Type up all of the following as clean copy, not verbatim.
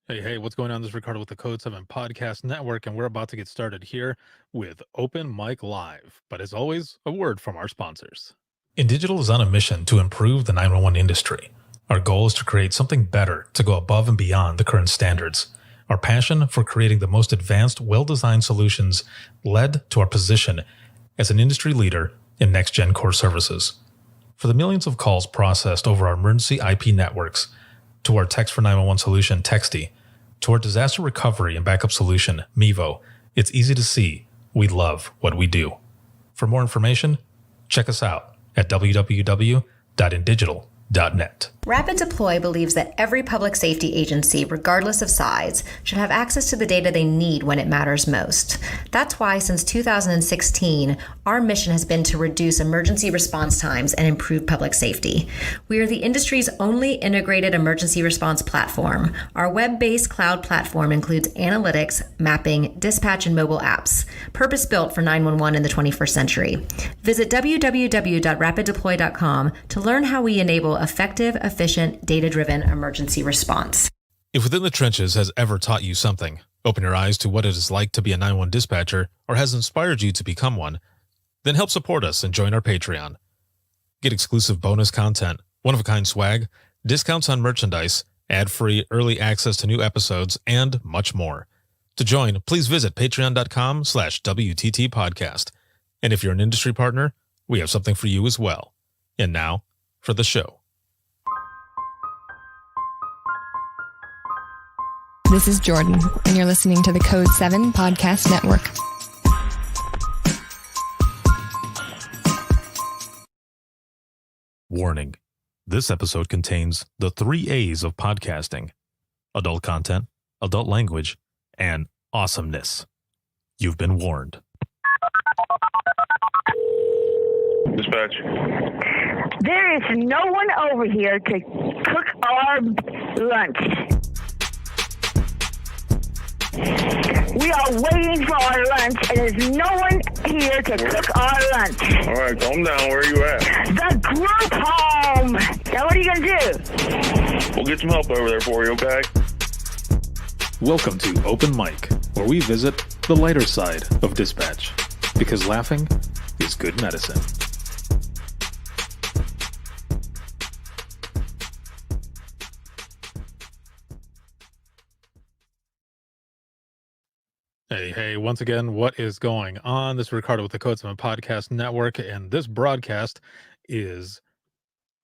Hey, what's going on? This is Ricardo with the Code 7 Podcast Network, and we're about to get started here with Open Mic Live. But as always, a word from our sponsors. InDigital is on a mission to improve the 911 industry. Our goal is to create something better to go above and beyond the current standards. Our passion for creating the most advanced, well-designed solutions led to our position as an industry leader in next-gen core services. For the millions of calls processed over our emergency IP networks, to our Text for 911 solution, Texty, to our disaster recovery and backup solution, Mevo, it's easy to see we love what we do. For more information, check us out at www.indigital.net. Rapid Deploy believes that every public safety agency, regardless of size, should have access to the data they need when it matters most. That's why, since 2016, our mission has been to reduce emergency response times and improve public safety. We are the industry's only integrated emergency response platform. Our web-based cloud platform includes analytics, mapping, dispatch, and mobile apps, purpose-built for 911 in the 21st century. Visit www.rapiddeploy.com to learn how we enable effective, efficient, data-driven emergency response. If Within the Trenches has ever taught you something, open your eyes to what it is like to be a 911 dispatcher, or has inspired you to become one, then help support us and join our Patreon. Get exclusive bonus content, one-of-a-kind swag, discounts on merchandise, ad-free early access to new episodes, and much more. To join, please visit patreon.com/WTT podcast. And if you're an industry partner, we have something for you as well. And now, for the show. This is Jordan, and you're listening to the Code 7 Podcast Network. Warning. This episode contains the 3 A's of podcasting: adult content, adult language, and awesomeness. You've been warned. Dispatch. There is no one over here to cook our lunch. We are waiting for our lunch, and there's no one here to cook our lunch. All right, calm down. Where are you at? The group home. Now, what are you going to do? We'll get some help over there for you, okay? Welcome to Open Mic, where we visit the lighter side of dispatch, because laughing is good medicine. Hey, once again, what is going on? This is Ricardo with the Code 7 Podcast Network, and this broadcast is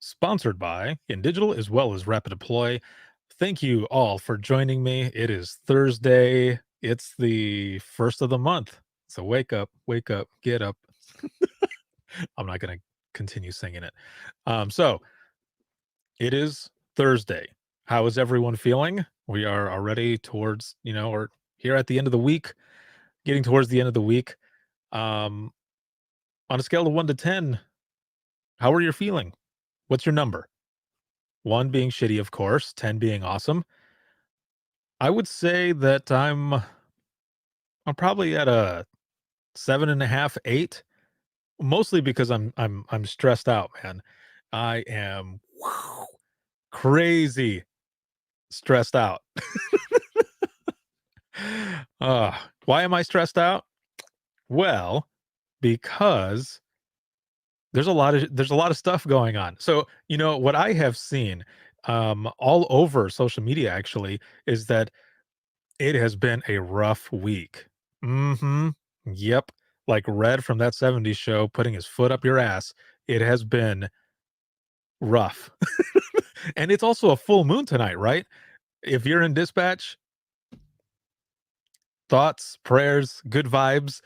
sponsored by InDigital as well as Rapid Deploy. Thank you all for joining me. It is Thursday. It's the first of the month. So wake up, get up. I'm not going to continue singing it. So it is Thursday. How is everyone feeling? We are already towards, or here at the end of the week, getting towards the end of the week. On a scale of 1 to 10, how are you feeling? What's your number? 1 being shitty, of course, 10 being awesome. I would say that I'm probably at a 7.5, 8, mostly because I'm stressed out, man. I am crazy stressed out. Why am I stressed out? Well, because there's a lot of stuff going on. So, what I have seen all over social media actually is that it has been a rough week. Yep. Like Red from That 70s Show putting his foot up your ass. It has been rough. And it's also a full moon tonight, right? If you're in dispatch, thoughts, prayers, good vibes.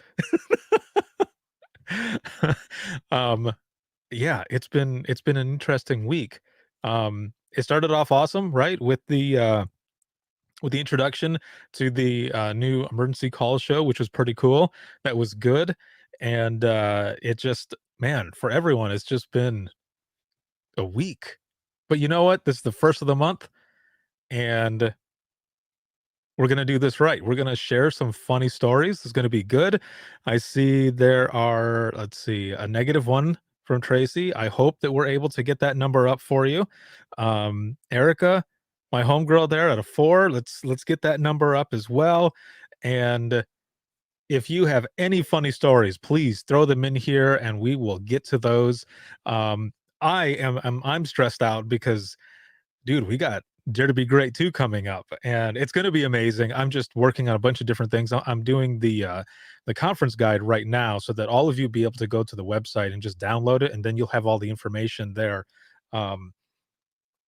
Yeah, it's been an interesting week. It started off awesome, right? With the introduction to the new emergency call show, which was pretty cool. That was good. And it just, man, for everyone, it's just been a week. But you know what? This is the first of the month, and we're going to do this right. We're going to share some funny stories. It's going to be good. I see there are, a -1 from Tracy. I hope that we're able to get that number up for you. Erica, my homegirl there at a 4. Let's get that number up as well. And if you have any funny stories, please throw them in here and we will get to those. Um, I'm stressed out because, dude, we got Dare to Be Great 2 coming up, and it's going to be amazing. I'm just working on a bunch of different things. I'm doing the conference guide right now so that all of you be able to go to the website and just download it, and then you'll have all the information there um,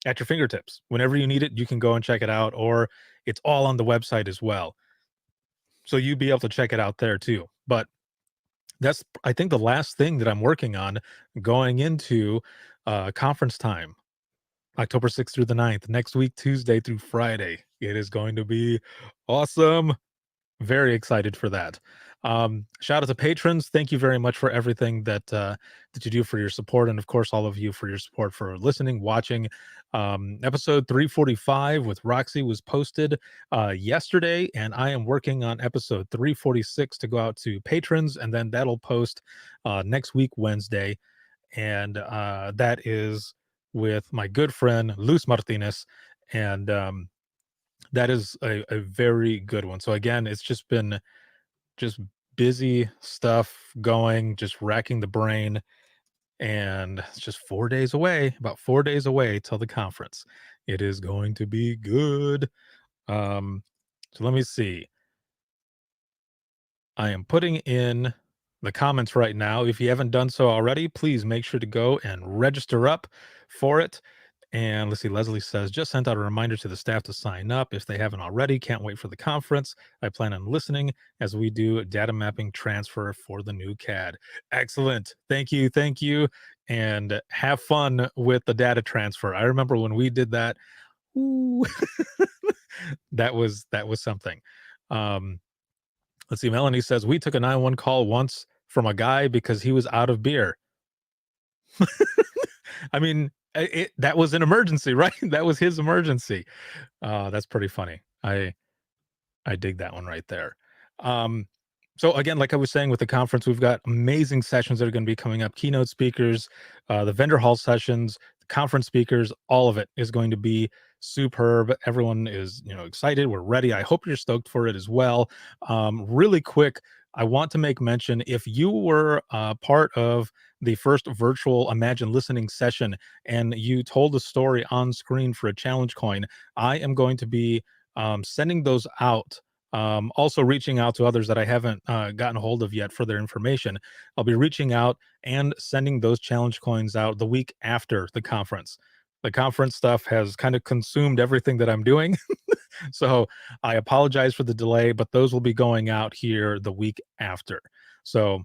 at your fingertips. Whenever you need it, you can go and check it out, or it's all on the website as well. So you'll be able to check it out there too. But that's, I think, the last thing that I'm working on going into conference time. October 6th through the 9th, next week, Tuesday through Friday. It is going to be awesome. Very excited for that. Shout out to patrons. Thank you very much for everything that you do for your support. And of course, all of you for your support for listening, watching. Episode 345 with Roxy was posted yesterday, and I am working on episode 346 to go out to patrons, and then that'll post next week, Wednesday. And that is with my good friend Luz Martinez, and that is a very good one. So again, it's just been just busy stuff going, just racking the brain, and it's just 4 days away, about 4 days away till the conference. It is going to be good. So let me see. I am putting in the comments right now. If you haven't done so already, please make sure to go and register up for it. And let's see, Leslie says, just sent out a reminder to the staff to sign up if they haven't already. Can't wait for the conference. I plan on listening as we do data mapping transfer for the new CAD. Excellent. Thank you. Thank you. And have fun with the data transfer. I remember when we did that. Ooh, that was something. Let's see. Melanie says, we took a 911 call once from a guy because he was out of beer. I mean, that was an emergency, right? That was his emergency. That's pretty funny. I dig that one right there. So again, like I was saying with the conference, we've got amazing sessions that are going to be coming up. Keynote speakers, the vendor hall sessions, the conference speakers, all of it is going to be superb. Everyone is, excited. We're ready. I hope you're stoked for it as well. Really quick, I want to make mention, if you were part of the first virtual Imagine Listening session and you told a story on screen for a challenge coin, I am going to be sending those out. Also reaching out to others that I haven't gotten a hold of yet for their information. I'll be reaching out and sending those challenge coins out the week after the conference. The conference stuff has kind of consumed everything that I'm doing. So I apologize for the delay, but those will be going out here the week after. So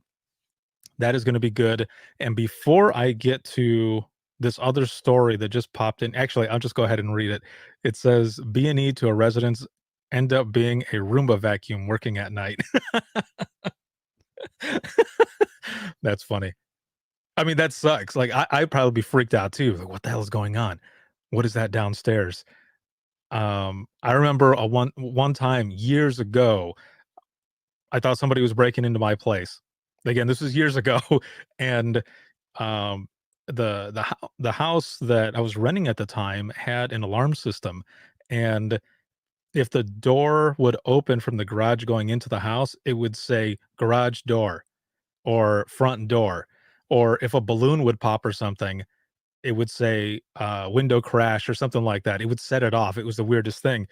that is going to be good. And before I get to this other story that just popped in, actually, I'll just go ahead and read it. It says, B&E to a residence end up being a Roomba vacuum working at night. That's funny. I mean, that sucks. Like, I'd probably be freaked out too. Like, what the hell is going on? What is that downstairs? I remember one time years ago, I thought somebody was breaking into my place. Again, this was years ago, and um, the house that I was renting at the time had an alarm system, and if the door would open from the garage going into the house, it would say garage door or front door, or if a balloon would pop or something, it would say window crash or something like that. It would set it off. It was the weirdest thing.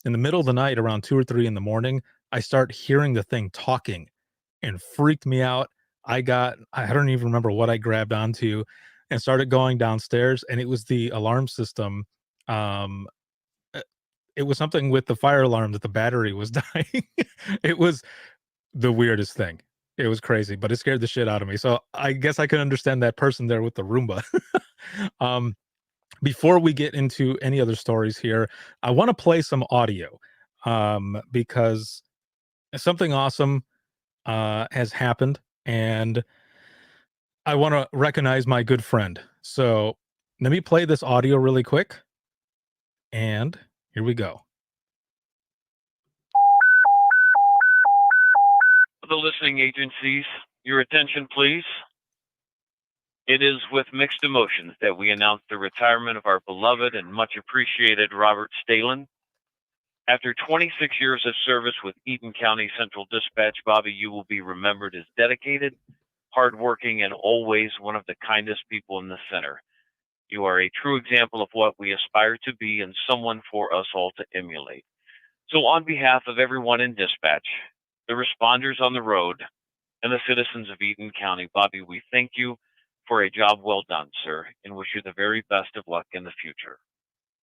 In the middle of the night, around 2 or 3 in the morning, I start hearing the thing talking and freaked me out. I don't even remember what I grabbed onto and started going downstairs, and it was the alarm system. Um, it was something with the fire alarm that the battery was dying. It was the weirdest thing. It was crazy, but it scared the shit out of me. So I guess I can understand that person there with the Roomba. um, Before we get into any other stories here, I want to play some audio because something awesome has happened, and I want to recognize my good friend. So let me play this audio really quick, and here we go. The listening agencies, your attention, please. It is with mixed emotions that we announce the retirement of our beloved and much appreciated Robert Stalen. After 26 years of service with Eaton County Central Dispatch, Bobby, you will be remembered as dedicated, hardworking, and always one of the kindest people in the center. You are a true example of what we aspire to be and someone for us all to emulate. So on behalf of everyone in dispatch, the responders on the road, and the citizens of Eaton County, Bobby, we thank you for a job well done, sir, and wish you the very best of luck in the future.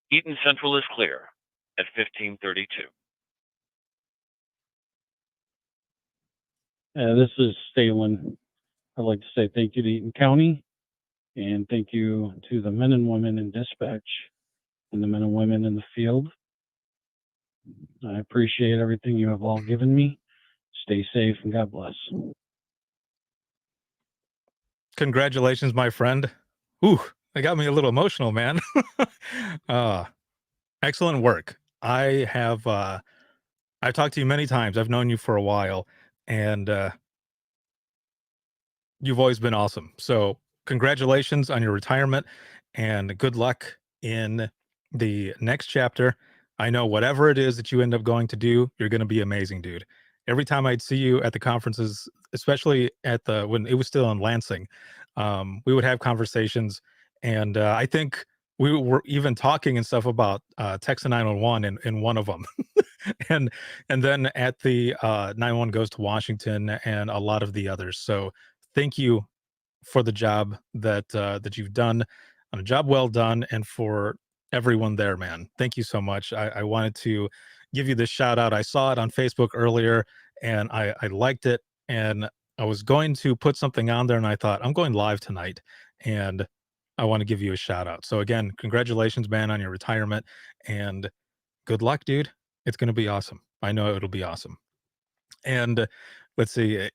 Eaton Central is clear at 1532. This is Stalen. I'd like to say thank you to Eaton County, and thank you to the men and women in dispatch and the men and women in the field. I appreciate everything you have all given me. Stay safe and God bless. Congratulations, my friend. Ooh, that got me a little emotional, man. Excellent work. I've talked to you many times. I've known you for a while, and you've always been awesome. So congratulations on your retirement, and good luck in the next chapter. I know whatever it is that you end up going to do, you're going to be amazing, dude. Every time I'd see you at the conferences, especially at when it was still in Lansing, we would have conversations, and I think we were even talking and stuff about Texas 911 in one of them. and then at the 911 Goes to Washington and a lot of the others. So thank you for the job that you've done, on a job well done, and for everyone there, man. Thank you so much. I wanted to give you this shout out. I saw it on Facebook earlier, and I liked it, and I was going to put something on there, and I thought, I'm going live tonight, and I want to give you a shout out. So again, congratulations, man, on your retirement, and good luck, dude. It's going to be awesome. I know it'll be awesome. And let's see,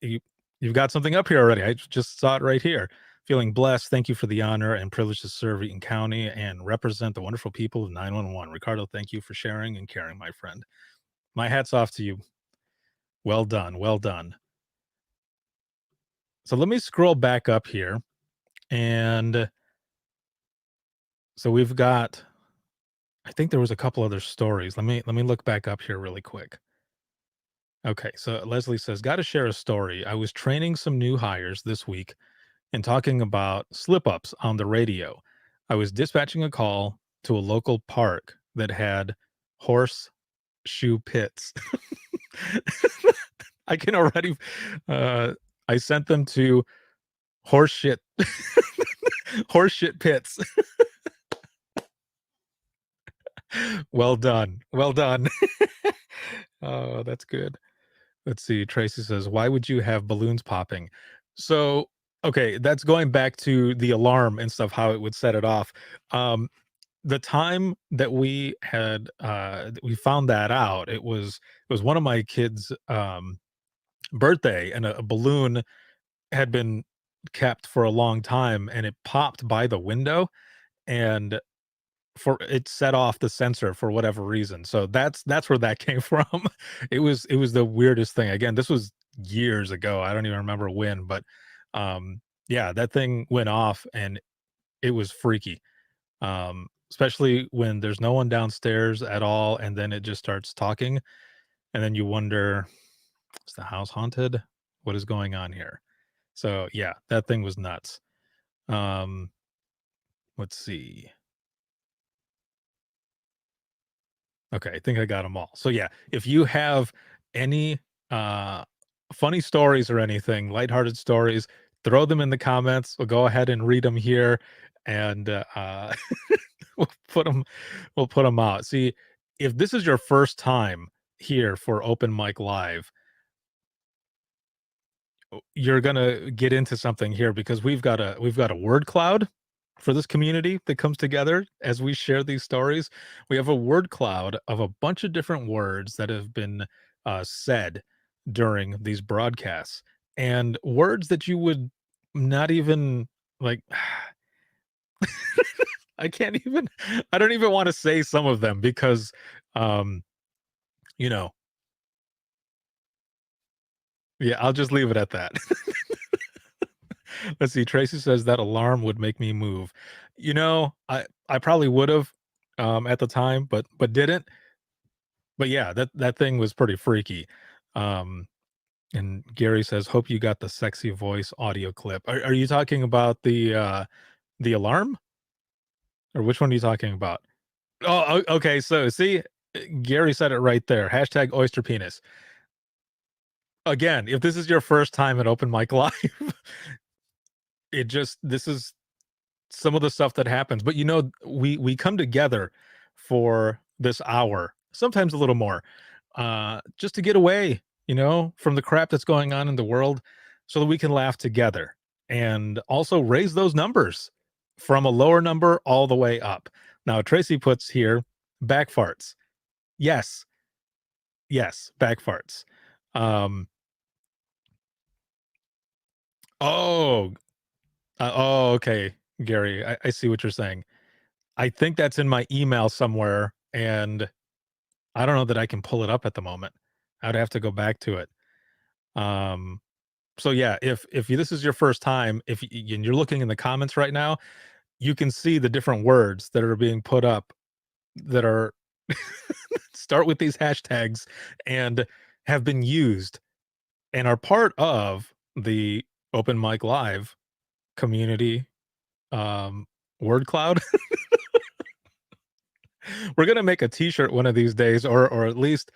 you've got something up here already. I just saw it right here. Feeling blessed. Thank you for the honor and privilege to serve Eaton County and represent the wonderful people of 911. Ricardo, thank you for sharing and caring, my friend. My hat's off to you. Well done. Well done. So let me scroll back up here. And so we've got, I think there was a couple other stories. Let me look back up here really quick. Okay, so Leslie says, got to share a story. I was training some new hires this week and talking about slip-ups on the radio. I was dispatching a call to a local park that had horseshoe pits. I can already, I sent them to horseshit pits. Well done. Well done. Oh, that's good. Let's see. Tracy says, why would you have balloons popping? So, okay, that's going back to the alarm and stuff, how it would set it off. The time that we had, we found that out, it was one of my kids' birthday, and a balloon had been kept for a long time, and it popped by the window, and for it set off the sensor for whatever reason. So that's where that came from. It was the weirdest thing. Again, this was years ago. I don't even remember when, but yeah, that thing went off, and it was freaky. Especially when there's no one downstairs at all, and then it just starts talking, and then you wonder, is the house haunted? What is going on here? So yeah, that thing was nuts. Let's see. Okay, I think I got them all. So yeah, if you have any funny stories or anything, lighthearted stories, throw them in the comments. We'll go ahead and read them here, and we'll put them out. See, if this is your first time here for Open Mic Live, you're gonna get into something here, because we've got a word cloud for this community that comes together as we share these stories. We have a word cloud of a bunch of different words that have been said during these broadcasts, and words that you would not even like. I don't even want to say some of them, because you know, yeah, I'll just leave it at that. Let's see. Tracy says that alarm would make me move. I probably would have at the time, but didn't. But yeah, that thing was pretty freaky. Um, and Gary says, "Hope you got the sexy voice audio clip." Are you talking about the alarm, or which one are you talking about? Oh, okay. So see, Gary said it right there. Hashtag oyster penis. Again, if this is your first time at Open Mic Live, this is some of the stuff that happens. But we come together for this hour, sometimes a little more, just to get away, from the crap that's going on in the world, so that we can laugh together and also raise those numbers from a lower number all the way up. Now, Tracy puts here back farts. Yes, back farts. Oh, okay, Gary, I see what you're saying. I think that's in my email somewhere, and I don't know that I can pull it up at the moment. I'd have to go back to it. Um, so yeah, if this is your first time, and you're looking in the comments right now, you can see the different words that are being put up that are start with these hashtags and have been used and are part of the Open Mic Live community word cloud. We're gonna make a t-shirt one of these days, or at least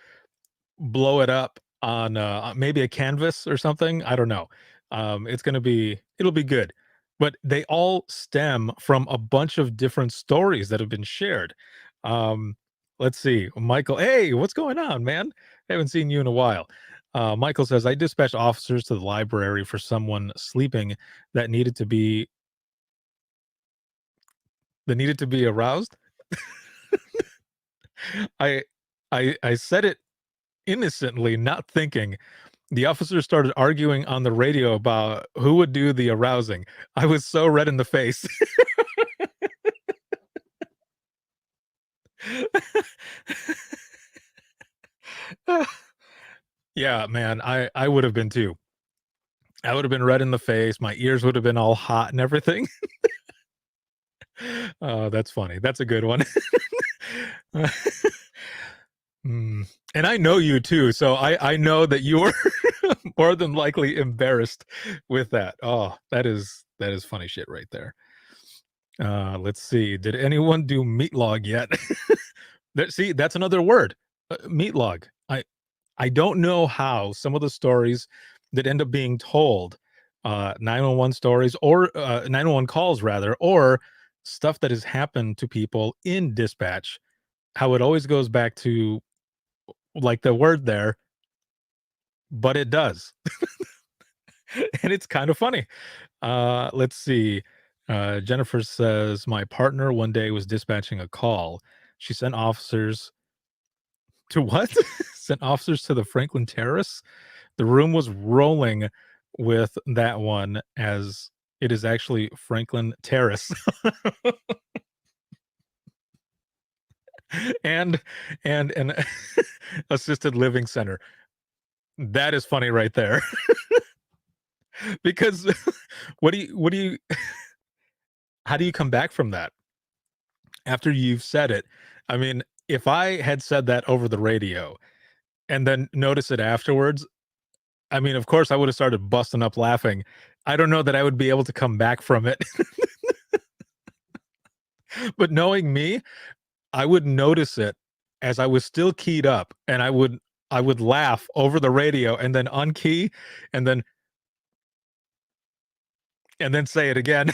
blow it up on maybe a canvas or something. I don't know. It'll be good. But they all stem from a bunch of different stories that have been shared. Um, let's see. Michael, hey, what's going on, man? Haven't seen you in a while. Michael says, I dispatched officers to the library for someone sleeping that needed to be aroused. I said it innocently, not thinking. The officers started arguing on the radio about who would do the arousing. I was so red in the face. Yeah, man, I would have been too. I would have been red in the face. My ears would have been all hot and everything. Oh, that's funny. That's a good one. And I know you too, so I know that you were more than likely embarrassed with that. Oh, that is funny shit right there. Let's see. Did anyone do meat log yet? See, that's another word. Meat log. I don't know how some of the stories that end up being told, 911 stories or 911 calls rather, or stuff that has happened to people in dispatch, how it always goes back to like the word there, but it does. And it's kind of funny. Let's see. Jennifer says, my partner one day was dispatching a call. She sent officers to what? Sent officers to the Franklin Terrace. The room was rolling with that one, as it is actually Franklin Terrace. and an assisted living center. That is funny right there. Because what do you how do you come back from that after you've said it? I mean, if I had said that over the radio and then notice it afterwards, I mean, of course I would have started busting up laughing. I don't know that I would be able to come back from it. But knowing me, I would notice it as I was still keyed up, and I would laugh over the radio and then unkey and then say it again.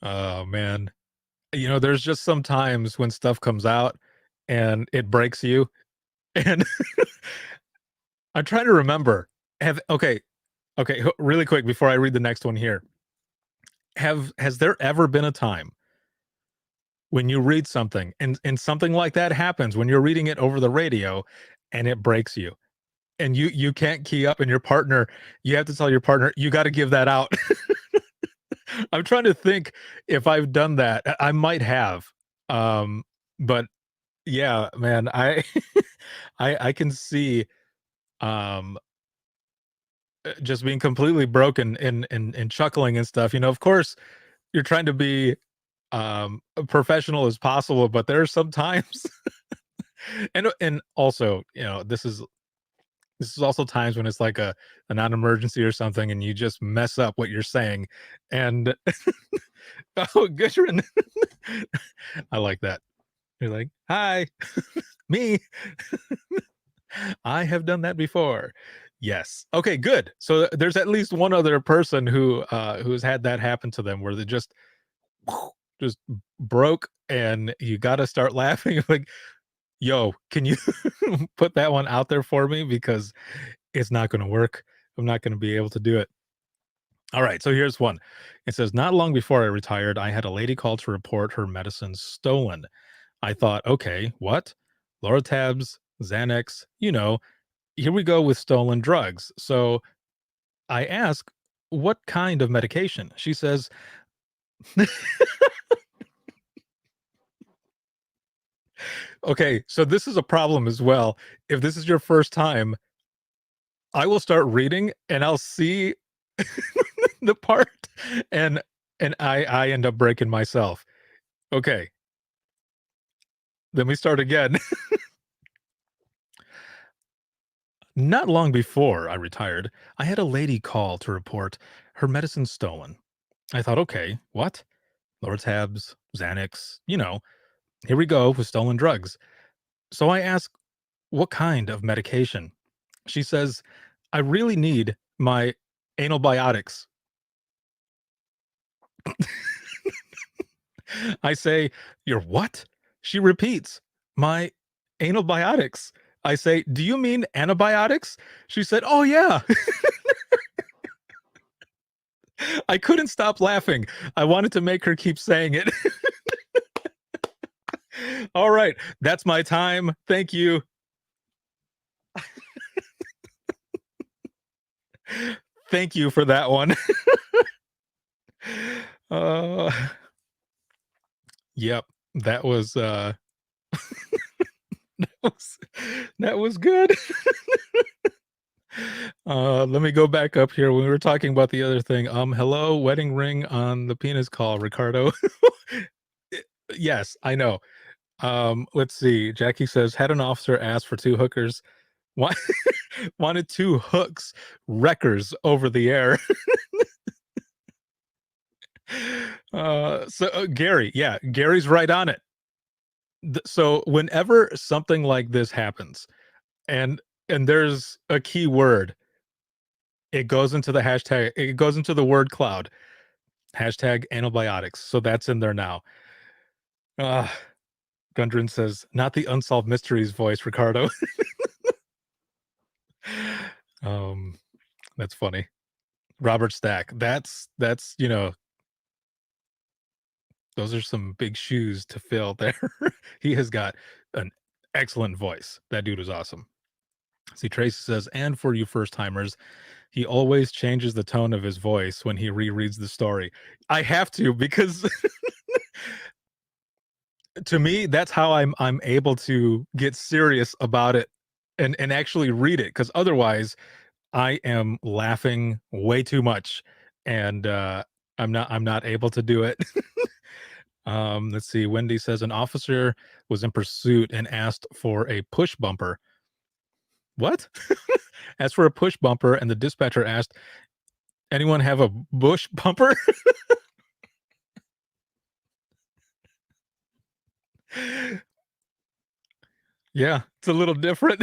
Oh man. There's just some times when stuff comes out and it breaks you. And I'm trying to remember. Okay, really quick before I read the next one here. Has there ever been a time when you read something and something like that happens when you're reading it over the radio and it breaks you? And you can't key up, and you have to tell your partner, you got to give that out. I'm trying to think if I've done that. I might have. But yeah, man, I I can see just being completely broken and chuckling and stuff. Of course, you're trying to be professional as possible, but there are some times, and also, this is also times when it's like a non-emergency or something, and you just mess up what you're saying, and oh, Gudrun, I like that. You're like, hi, me. I have done that before. Yes. Okay, good. So there's at least one other person who's had that happen to them where they just broke and you got to start laughing like, yo, can you put that one out there for me because it's not going to work. I'm not going to be able to do it. All right, so here's one. It says, not long before I retired, I had a lady call to report her medicine stolen. I thought, okay, what? Loratabs, Xanax, here we go with stolen drugs. So I ask, what kind of medication? She says, okay, so this is a problem as well. If this is your first time, I will start reading and I'll see the part and I end up breaking myself. Okay. Let me start again. Not long before I retired, I had a lady call to report her medicine stolen. I thought, okay, what? Loratabs, Xanax, here we go with stolen drugs. So I ask, what kind of medication? She says, I really need my analbiotics. I say, your what? She repeats, my analbiotics. I say, do you mean antibiotics? She said, oh, yeah. I couldn't stop laughing. I wanted to make her keep saying it. All right. That's my time. Thank you. Thank you for that one. Yep. That was that was good. Let me go back up here. When we were talking about the other thing, hello, wedding ring on the penis call, Ricardo. Yes, I know. Let's see. Jackie says, had an officer ask for 2 hookers. Why wanted 2 hooks wreckers over the air. Gary, yeah, Gary's right on it. So whenever something like this happens, and there's a key word, it goes into the hashtag, it goes into the word cloud. Hashtag antibiotics. So that's in there now. Gundren says, not the Unsolved Mysteries voice, Ricardo. That's funny. Robert Stack. That's those are some big shoes to fill there. He has got an excellent voice. That dude is awesome. See, Tracy says, and for you first timers, he always changes the tone of his voice when he rereads the story. I have to, because to me, that's how I'm able to get serious about it and actually read it, because otherwise I am laughing way too much and I'm not able to do it. Let's see. Wendy says an officer was in pursuit and asked for a push bumper. What? Asked for a push bumper, and the dispatcher asked, anyone have a bush bumper? Yeah, it's a little different.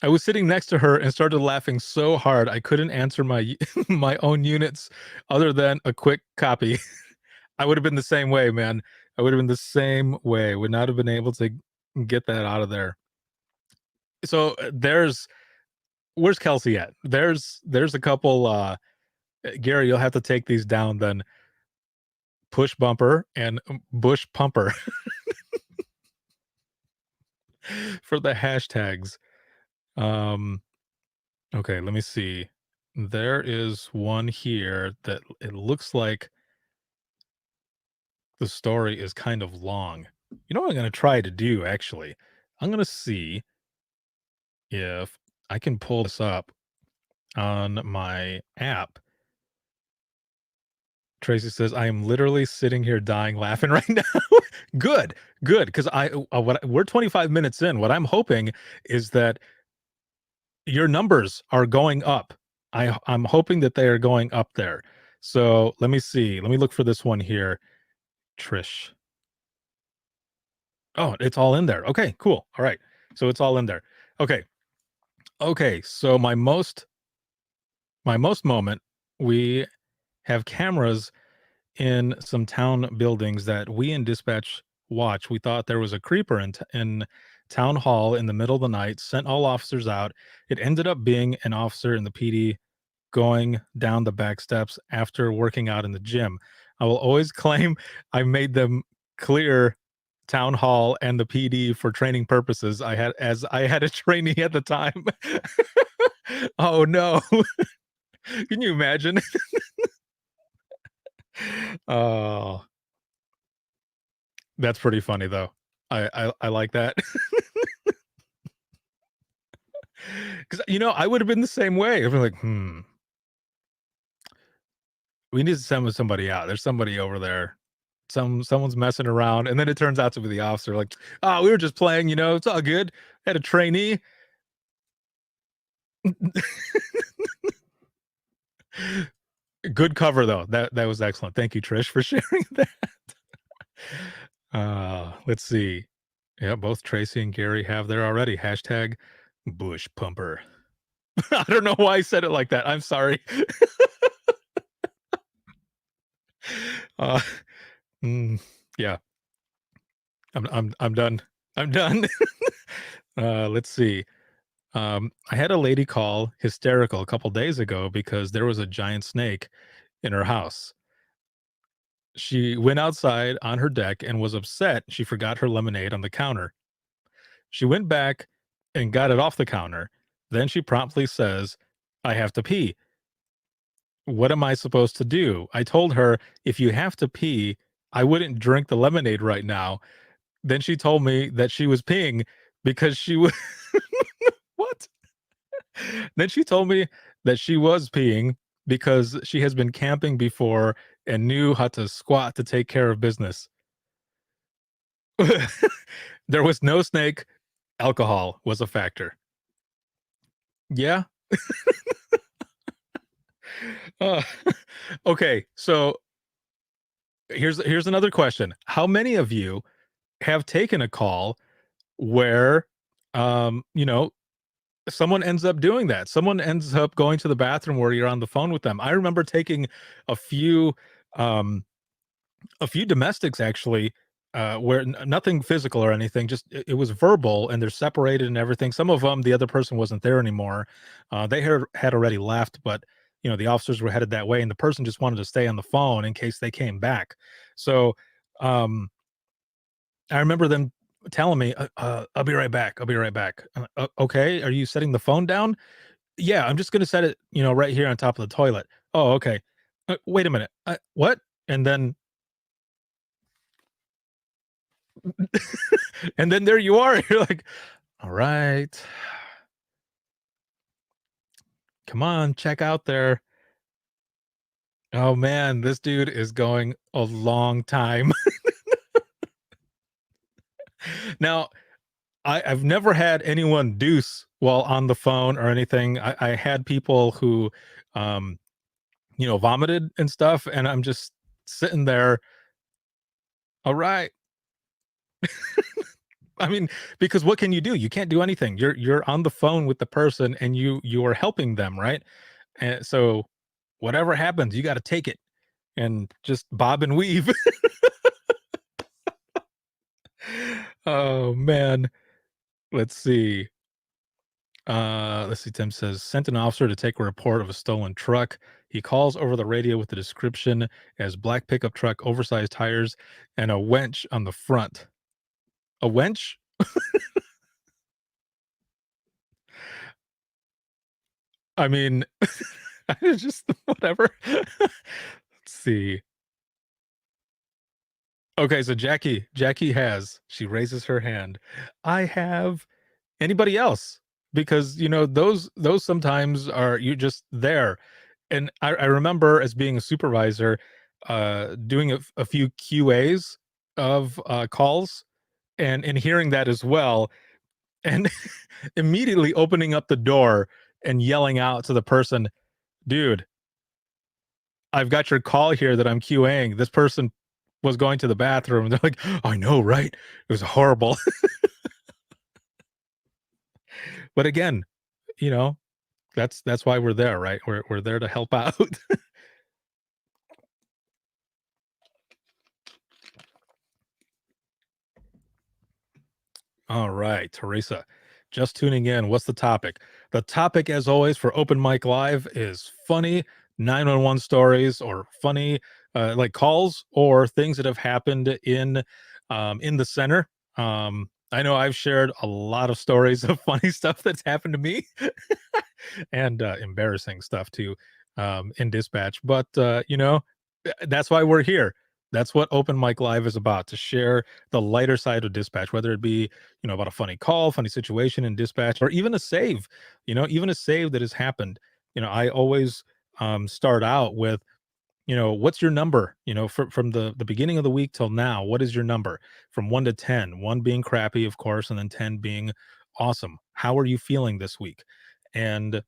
I was sitting next to her and started laughing so hard I couldn't answer my my own units other than a quick copy. I would have been the same way, man. I would have been the same way. Would not have been able to get that out of there. So where's Kelsey at? There's a couple. Gary, you'll have to take these down then. Push bumper and bush pumper for the hashtags. Okay, let me see. There is one here that it looks like the story is kind of long. You know what I'm going to try to do, actually? I'm going to see if I can pull this up on my app. Tracy says, I am literally sitting here dying laughing right now. Good, because we're 25 minutes in. What I'm hoping is that your numbers are going up. I'm hoping that they are going up there. So let me see. Let me look for this one here. Trish. Oh, it's all in there. Okay, cool. All right. So it's all in there. Okay. So my most moment, we have cameras in some town buildings that we in dispatch watch. We thought there was a creeper in town hall in the middle of the night, sent all officers out. It ended up being an officer in the PD going down the back steps after working out in the gym. I will always claim I made them clear town hall and the PD for training purposes. I had a trainee at the time. Oh no. Can you imagine? Oh, that's pretty funny though. I like that. Because I would have been the same way. I'd be like, we need to send somebody out. There's somebody over there. Someone's messing around, and then it turns out to be the officer. Like, oh, we were just playing. It's all good. Had a trainee. Good cover though. That was excellent. Thank you, Trish, for sharing that. Let's see. Yeah, both Tracy and Gary have there already. Hashtag Bush Pumper. I don't know why I said it like that. I'm sorry. Yeah. I'm done. I'm done. Let's see. I had a lady call hysterical a couple days ago because there was a giant snake in her house. She went outside on her deck and was upset she forgot her lemonade on the counter. She went back and got it off the counter. Then she promptly says, I have to pee. What am I supposed to do? I told her, if you have to pee, I wouldn't drink the lemonade right now. Then she told me that she was peeing because she was what? Then she told me that she was peeing because she has been camping before and knew how to squat to take care of business. There was no snake. Alcohol was a factor. Yeah. Okay, so here's another question. How many of you have taken a call where someone ends up doing that? Someone ends up going to the bathroom where you're on the phone with them. I remember taking a few domestics actually, where nothing physical or anything, just it was verbal, and they're separated and everything. Some of them, the other person wasn't there anymore. They had already left, but the officers were headed that way, and the person just wanted to stay on the phone in case they came back. So I remember them telling me, I'll be right back. I'll be right back. Okay. Are you setting the phone down? Yeah, I'm just going to set it, right here on top of the toilet. Oh, okay. Wait a minute. What? And then and then there you are. You're like, all right, come on, check out there. Oh man, this dude is going a long time. Now, I've never had anyone deuce while on the phone or anything. I had people who, vomited and stuff, and I'm just sitting there. All right. I mean, because what can you do? You can't do anything. You're on the phone with the person, and you are helping them, right? And so, whatever happens, you got to take it and just bob and weave. Oh man. Let's see. Tim says, sent an officer to take a report of a stolen truck. He calls over the radio with the description as black pickup truck, oversized tires, and a wench on the front. A wench? I mean, it's just whatever. Let's see. Okay, so Jackie she raises her hand. I have anybody else? because those sometimes are you just there. And I remember as being a supervisor, doing a few QAs of calls and hearing that as well, and immediately opening up the door and yelling out to the person, dude, I've got your call here that I'm QAing. This person was going to the bathroom. They're like, I know, right? It was horrible. But again, that's why we're there, right? We're there to help out. All right, Teresa, just tuning in. What's the topic? The topic, as always, for Open Mic Live is funny 911 stories or funny like calls or things that have happened in the center. I know I've shared a lot of stories of funny stuff that's happened to me and embarrassing stuff too in dispatch. But that's why we're here. That's what Open Mic Live is about, to share the lighter side of dispatch, whether it be, about a funny call, funny situation in dispatch, or even a save, even a save that has happened. I always start out with, what's your number, from the beginning of the week till now, what is your number from 1 to 10, 1 being crappy, of course, and then 10 being awesome. How are you feeling this week? And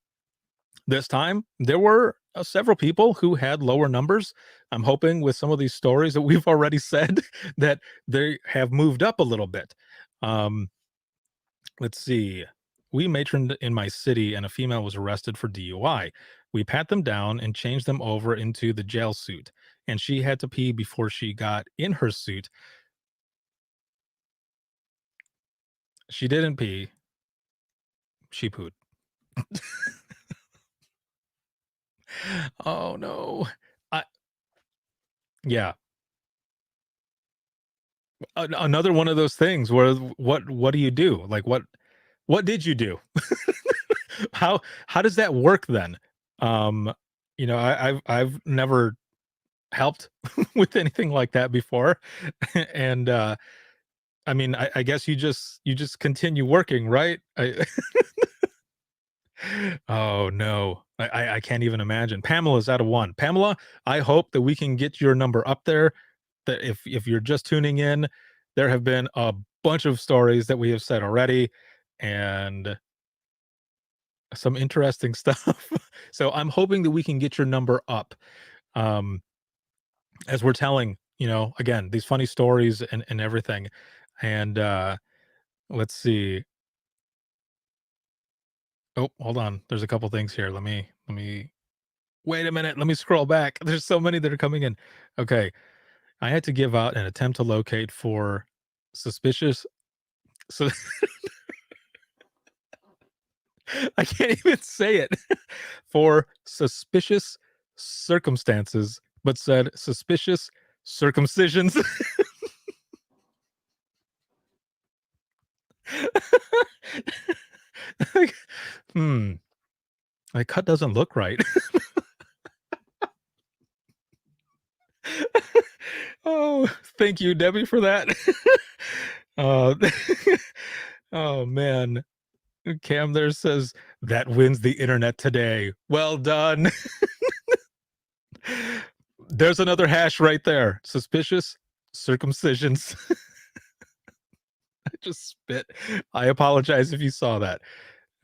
this time there were several people who had lower numbers. I'm hoping with some of these stories that we've already said that they have moved up a little bit. Let's see. We matroned in my city and a female was arrested for DUI. We pat them down and changed them over into the jail suit, and she had to pee before she got in her suit. She didn't pee. She pooed. Oh no. Yeah. Another one of those things where what do you do? Like what did you do? how does that work then? I've never helped with anything like that before. And I mean, I guess you just continue working, right? Oh no, I can't even imagine. Pamela's out of 1. Pamela, I hope that we can get your number up there. That if you're just tuning in, there have been a bunch of stories that we have said already, and some interesting stuff. So I'm hoping that we can get your number up, as we're telling, again, these funny stories and everything. And let's see. Oh, hold on. There's a couple things here. Let me wait a minute. Let me scroll back. There's so many that are coming in. Okay. I had to give out an attempt to locate for suspicious. So I can't even say it. For suspicious circumstances, but said suspicious circumcisions. My cut doesn't look right. Oh, thank you, Debbie, for that. uh, oh man. Cam there says that wins the internet today. Well done. There's another hash right there. Suspicious circumcisions. I just spit. I apologize if you saw that.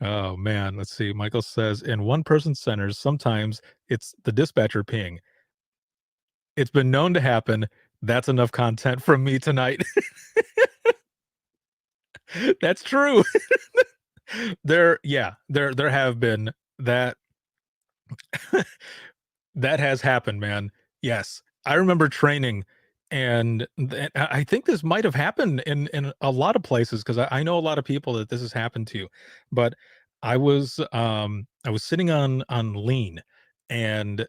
Oh man, let's see. Michael says in one-person centers, sometimes it's the dispatcher peeing. It's been known to happen. That's enough content from me tonight. That's true. There have been that. That has happened, man. Yes. I remember training, and I think this might have happened in a lot of places, because I know a lot of people that this has happened to. But I was sitting on lean, and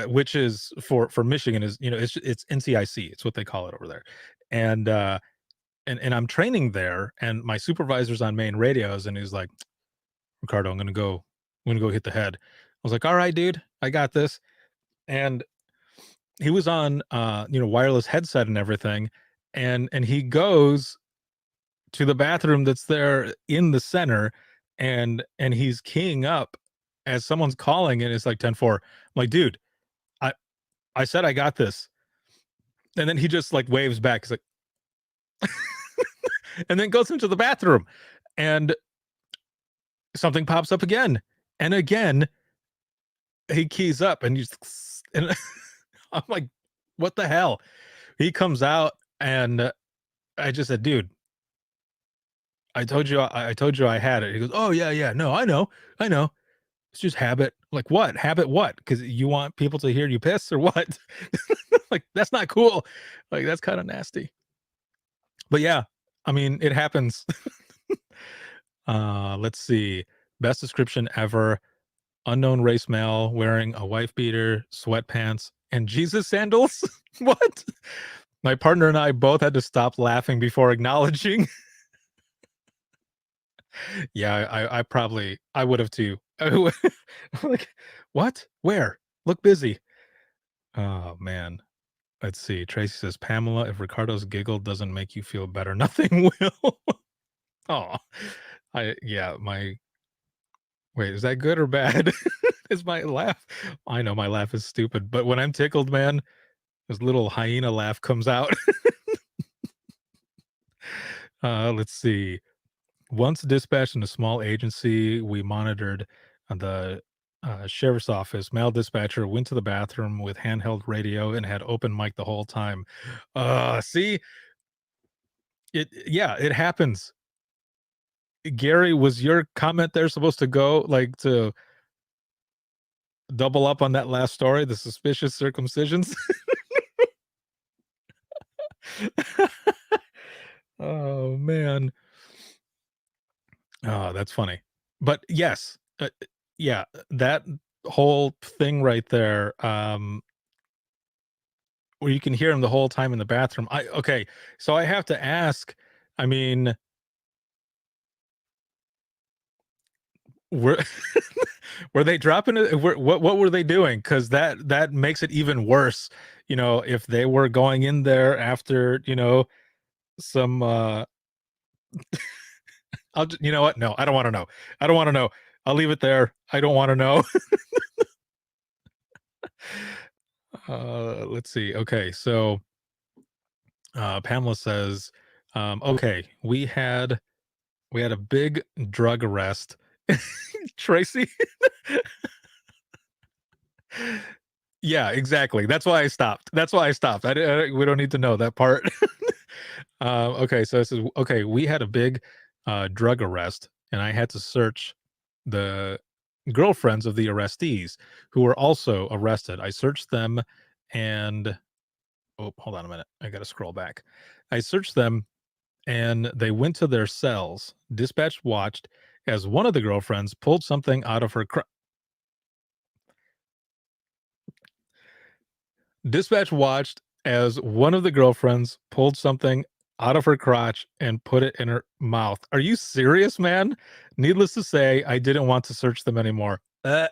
which is for Michigan is, it's NCIC. It's what they call it over there. And and I'm training there, and my supervisor's on main radios, and he's like, Ricardo, I'm gonna go hit the head. I was like, all right, dude, I got this. And he was on wireless headset and everything, and he goes to the bathroom that's there in the center, and he's keying up as someone's calling, and it's like 10-4. I'm like, dude, I said I got this. And then he just like waves back. He's like, and then goes into the bathroom, and something pops up again. And again, he keys up, and and I'm like, what the hell? He comes out, and I just said, dude, I told you I had it. He goes, oh yeah, no, I know. It's just habit. Like, what? Habit what? Because you want people to hear you piss or what? Like, that's not cool. Like, that's kind of nasty. But yeah, I mean, it happens. Let's see. Best description ever. Unknown race male wearing a wife beater, sweatpants, and Jesus sandals. What? My partner and I both had to stop laughing before acknowledging. Yeah, I would have too. Like, what? Where? Look busy. Oh man. Let's see. Tracy says, Pamela, if Ricardo's giggle doesn't make you feel better, nothing will. Oh, my wait, is that good or bad? Is my laugh? I know my laugh is stupid, but when I'm tickled, man, this little hyena laugh comes out. Let's see. Once dispatched in a small agency, we monitored the sheriff's office. Male dispatcher went to the bathroom with handheld radio and had open mic the whole time. See, it happens. Gary, was your comment there supposed to go like to double up on that last story, the suspicious circumcisions? Oh man. Oh, that's funny. But yes, yeah, that whole thing right there, where you can hear him the whole time in the bathroom. Okay, so I have to ask, I mean, were were they dropping it? What were they doing? Because that makes it even worse. You know, if they were going in there after, some you know what? No, I don't want to know. I don't want to know. I'll leave it there. I don't want to know. Let's see. Okay, so Pamela says, okay, we had a big drug arrest. Tracy. Yeah, exactly. That's why I stopped. We don't need to know that part. Okay, so it says, okay, we had a big drug arrest, and I had to search the girlfriends of the arrestees who were also arrested. I searched them, and hold on a minute. I got to scroll back. I searched them, and they went to their cells. Dispatch watched as one of the girlfriends pulled something out of her Dispatch watched as one of the girlfriends pulled something out of her crotch and put it in her mouth. Are you serious, man? Needless to say, I didn't want to search them anymore. There's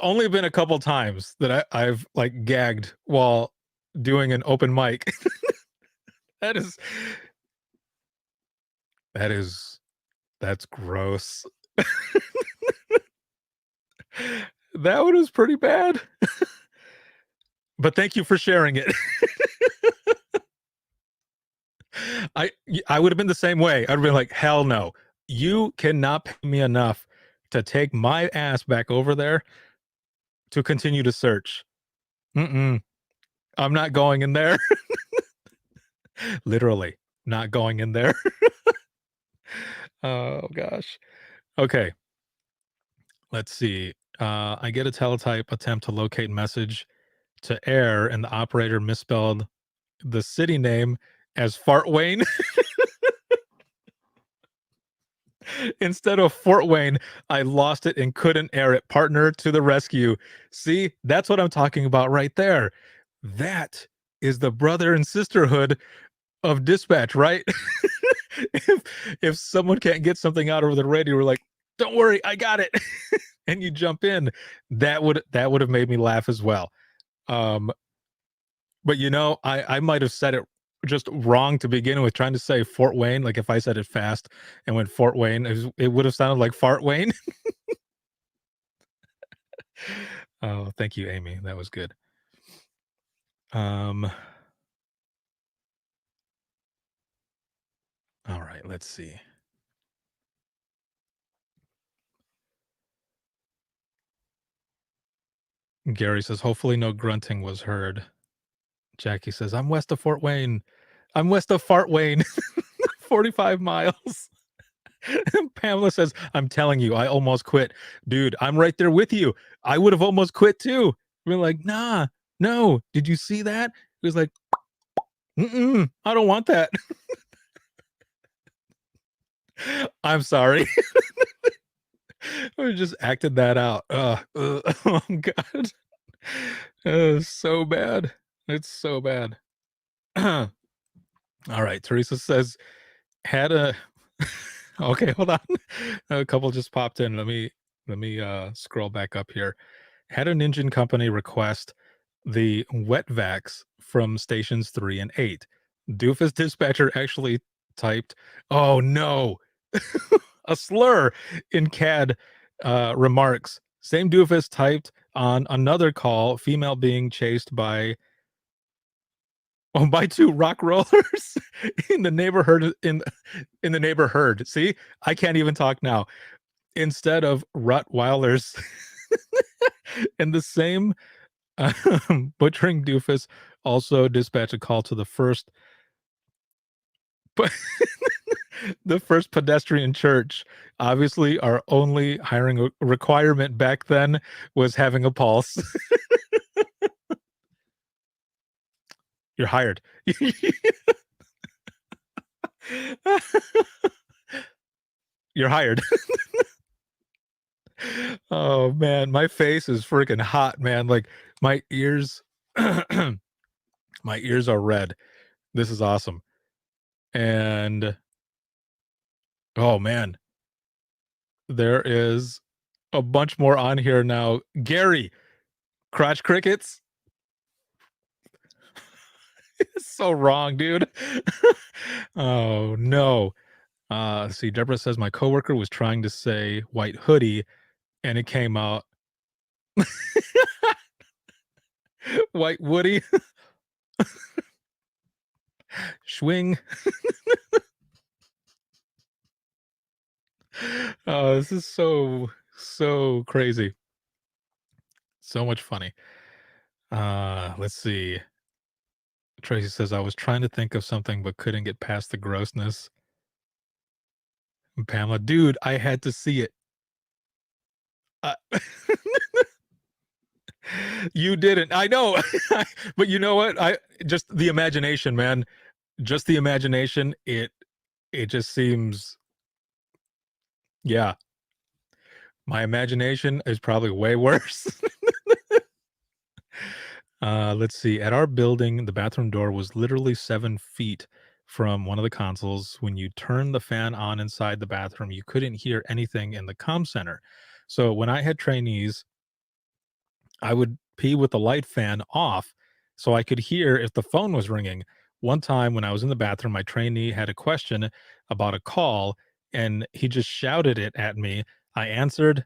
only been a couple times that I've like gagged while doing an open mic. That's gross. That one was pretty bad. But thank you for sharing it. I would have been the same way. I'd have been like, hell no. You cannot pay me enough to take my ass back over there to continue to search. I'm not going in there. Literally not going in there. Oh gosh. Okay. Let's see. I get a teletype attempt to locate message to air, and the operator misspelled the city name as Fart Wayne. Instead of Fort Wayne, I lost it and couldn't air it. Partner to the rescue. See, that's what I'm talking about right there. That is the brother and sisterhood of dispatch, right? if someone can't get something out over the radio, we're like, don't worry, I got it. And you jump in, that would have made me laugh as well. But I might have said it just wrong to begin with, trying to say Fort Wayne. Like if I said it fast and went Fort Wayne, it would have sounded like Fart Wayne. Oh, thank you, Amy. That was good. All right, let's see. Gary says, hopefully no grunting was heard. Jackie says, I'm west of Fort Wayne. I'm west of Fart Wayne. 45 miles. Pamela says, I'm telling you, I almost quit. Dude, I'm right there with you. I would have almost quit too. We're like, nah, no. Did you see that? It was like, I don't want that. I'm sorry. I just acted that out. Oh God. It's so bad. It's so bad. All right. Teresa says, had a okay, hold on. A couple just popped in. Let me scroll back up here. Had an engine company request the wet vacs from stations 3 and 8. Doofus dispatcher actually typed, oh no, a slur in CAD remarks. Same doofus typed on another call, female being chased by two rock rollers in the neighborhood in the neighborhood. See, I can't even talk now. Instead of Rottweilers. And the same butchering doofus also dispatched a call to the first but the first pedestrian church. Obviously, our only hiring requirement back then was having a pulse. You're hired. You're hired. Oh man, my face is freaking hot, man. Like my ears my ears are red. This is awesome. And oh man, there is a bunch more on here now. Gary, crotch crickets. It's so wrong, dude. Oh no. See, Deborah says my coworker was trying to say white hoodie and it came out white woody. Swing. Oh, this is so crazy. So much funny. Let's see. Tracy says I was trying to think of something but couldn't get past the grossness. And Pamela, dude, I had to see it. You didn't. I know. But you know what? Just the imagination, man. Just the imagination. It just seems, yeah. My imagination is probably way worse. Let's see. At our building, the bathroom door was literally 7 feet from one of the consoles. When you turn the fan on inside the bathroom, you couldn't hear anything in the comm center. So when I had trainees, I would pee with the light fan off so I could hear if the phone was ringing. One time when I was in the bathroom, my trainee had a question about a call and he just shouted it at me. I answered,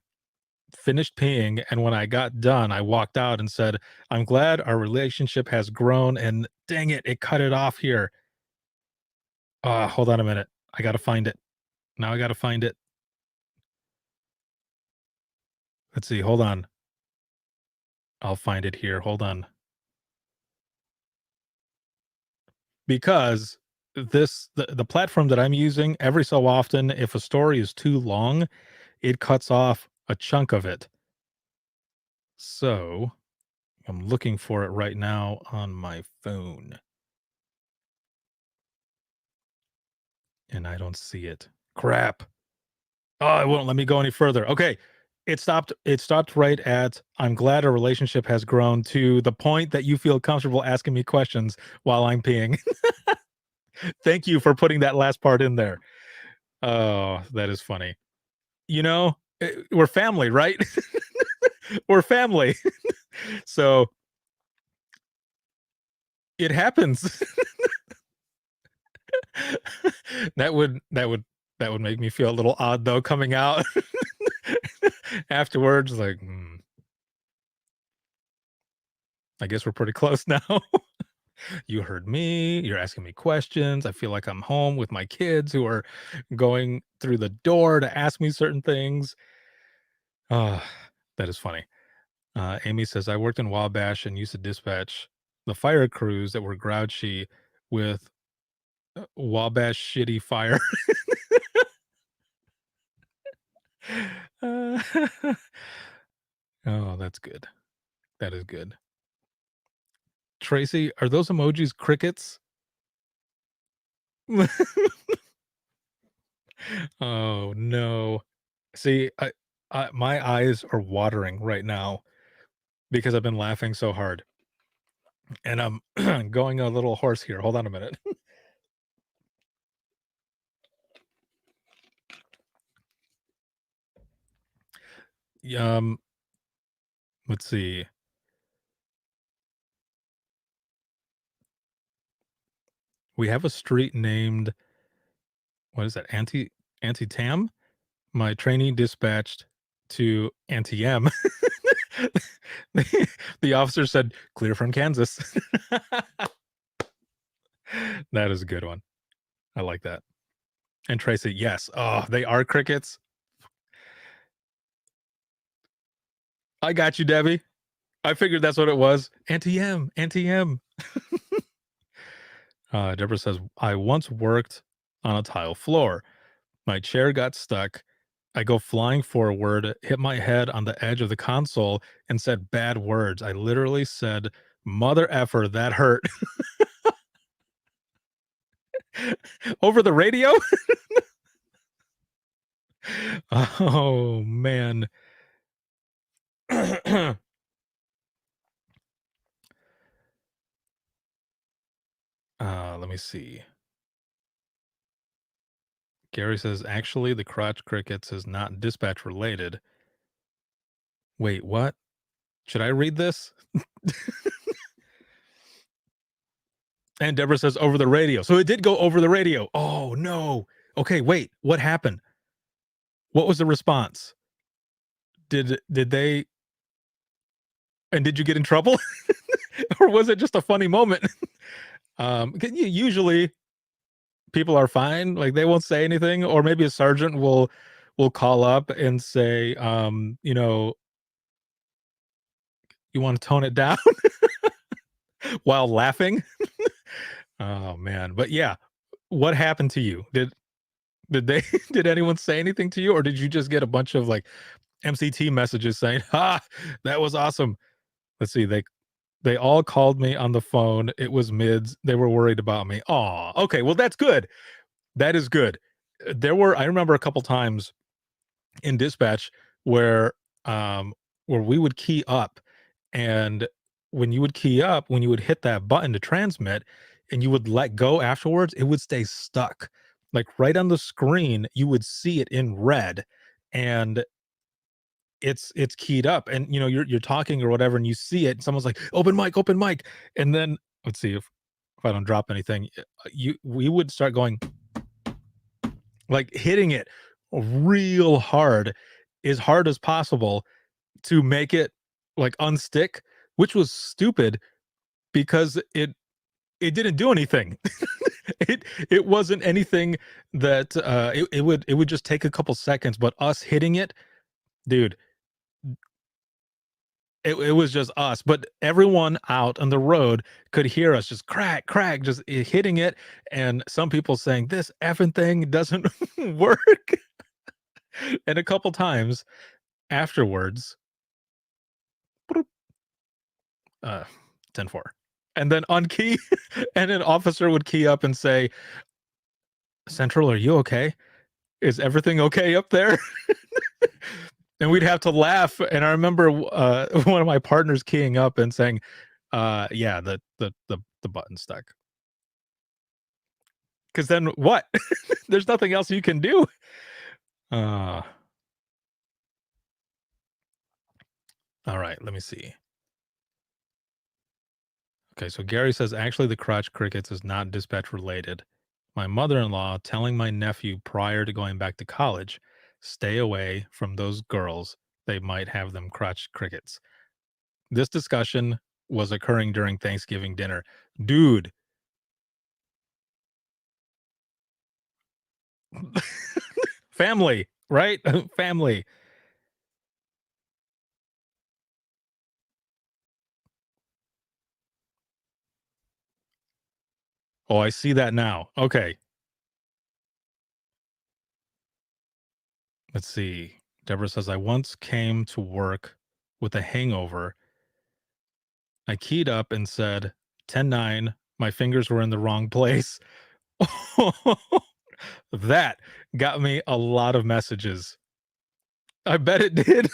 finished peeing, and when I got done, I walked out and said, I'm glad our relationship has grown, and dang it, it cut it off here. Hold on a minute. I got to find it. Now I got to find it. Let's see. Hold on. I'll find it here. Hold on. Because the platform that I'm using, every so often, if a story is too long, it cuts off a chunk of it. So I'm looking for it right now on my phone. And I don't see it. Crap. Oh, it won't let me go any further. Okay. It stopped right at, I'm glad our relationship has grown to the point that you feel comfortable asking me questions while I'm peeing. Thank you for putting that last part in there. Oh, that is funny. You know, we're family, right? We're family. So it happens. That would make me feel a little odd though, coming out afterwards. Like, I guess we're pretty close now. You heard me. You're asking me questions. I feel like I'm home with my kids who are going through the door to ask me certain things. Ah, that is funny. Amy says, I worked in Wabash and used to dispatch the fire crews that were grouchy with Wabash shitty fire. Uh, oh, that's good. That is good. Tracy, are those emojis crickets? Oh no. See, my eyes are watering right now because I've been laughing so hard. And I'm going a little hoarse here. Hold on a minute. Let's see. We have a street named, what is that? Anti-Tam? My trainee dispatched to Anti-M. The officer said, clear from Kansas. That is a good one. I like that. And Tracy, yes. Oh, they are crickets. I got you, Debbie. I figured that's what it was. Anti-M. Deborah says, I once worked on a tile floor. My chair got stuck. I go flying forward, hit my head on the edge of the console, and said bad words. I literally said, mother effer, that hurt. Over the radio? Oh, man. Let me see. Gary says, actually, the crotch crickets is not dispatch related. Wait, what? Should I read this? And Deborah says, over the radio. So it did go over the radio. Oh, no. Okay, wait. What happened? What was the response? Did they... And did you get in trouble? Or was it just a funny moment? Usually people are fine. Like, they won't say anything. Or maybe a sergeant will call up and say, you know, you want to tone it down while laughing. Oh man. But yeah, what happened to you? Did they did anyone say anything to you, or did you just get a bunch of like MCT messages saying, that was awesome? Let's see, they all called me on the phone. It was mids. They were worried about me. Oh, okay. Well, that's good. That is good. I remember a couple times in dispatch where we would key up, and when you would key up, when you would hit that button to transmit and you would let go afterwards, it would stay stuck. Like right on the screen, you would see it in red, and it's keyed up, and you know, you're talking or whatever, and you see it, and someone's like, open mic, and then let's see if I don't drop anything. We would start going, like hitting it real hard as possible to make it like unstick, which was stupid because it didn't do anything. it wasn't anything that it would just take a couple seconds, but us hitting it, dude, it was just us, but everyone out on the road could hear us just crack, just hitting it. And some people saying this effing thing doesn't work. And a couple times afterwards, 10-4. And then on key, and an officer would key up and say, Central, are you okay? Is everything okay up there? And we'd have to laugh. And I remember one of my partners keying up and saying, yeah, the button stuck. Because then what? There's nothing else you can do. All right, let me see. Okay, so Gary says, actually, the crotch crickets is not dispatch related. My mother-in-law telling my nephew prior to going back to college, stay away from those girls. They might have them crotch crickets. This discussion was occurring during Thanksgiving dinner. Dude. Family, right? Family. Oh, I see that now. Okay. Let's see. Deborah says, I once came to work with a hangover. I keyed up and said 10-9. My fingers were in the wrong place. That got me a lot of messages. I bet it did.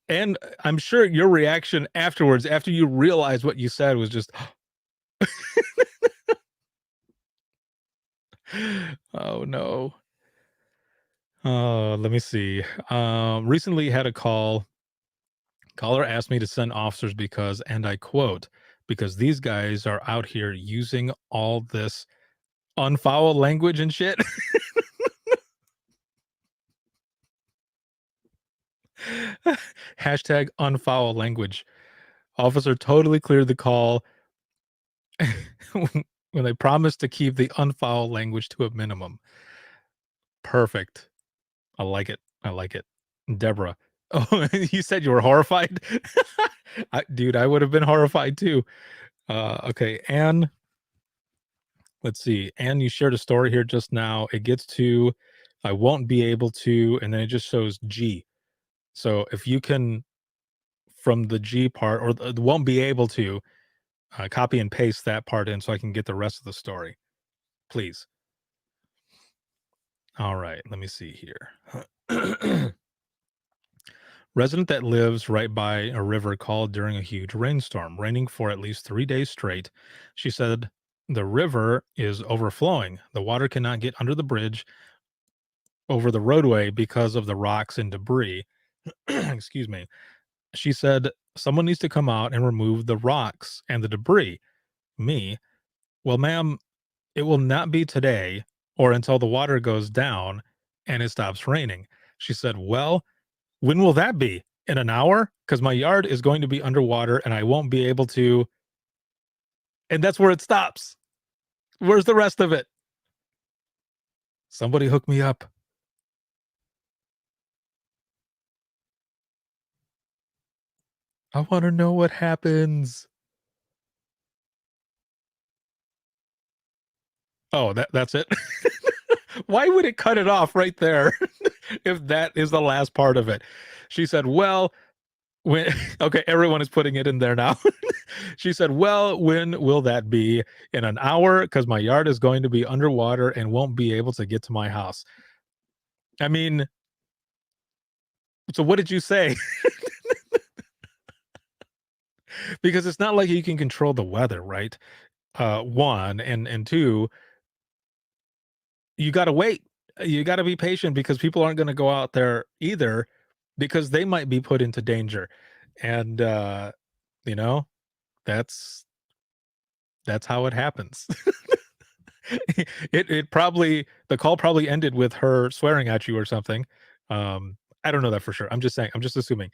And I'm sure your reaction afterwards, after you realized what you said, was just, oh no. Let me see. Recently had a caller asked me to send officers because, and I quote, because these guys are out here using all this unfoul language and shit. Hashtag unfoul language. Officer totally cleared the call when they promised to keep the unfoul language to a minimum. Perfect. I like it. I like it. Deborah. Oh, you said you were horrified? Dude, I would have been horrified too. Okay, Anne. Let's see. Anne, you shared a story here just now. It gets to, I won't be able to, and then it just shows G. So if you can, from the G part, or the won't be able to, copy and paste that part in so I can get the rest of the story, please. All right, let me see here. Resident that lives right by a river called during a huge rainstorm, raining for at least 3 days straight. She said the river is overflowing. The water cannot get under the bridge over the roadway because of the rocks and debris. Excuse me. She said someone needs to come out and remove the rocks and the debris. Me. Well, ma'am, it will not be today or until the water goes down and it stops raining. She said, well, when will that be? In an hour? Because my yard is going to be underwater and I won't be able to. And that's where it stops. Where's the rest of it? Somebody hook me up. I want to know what happens. Oh, that's it. Why would it cut it off right there if that is the last part of it? She said, well, when okay, everyone is putting it in there now. She said, well, when will that be? In an hour, because my yard is going to be underwater and won't be able to get to my house. I mean, so what did you say? Because it's not like you can control the weather, right? One, and two, you got to wait. You got to be patient because people aren't going to go out there either because they might be put into danger. And you know, that's how it happens. it probably, the call probably ended with her swearing at you or something. I don't know that for sure. I'm just saying, I'm just assuming.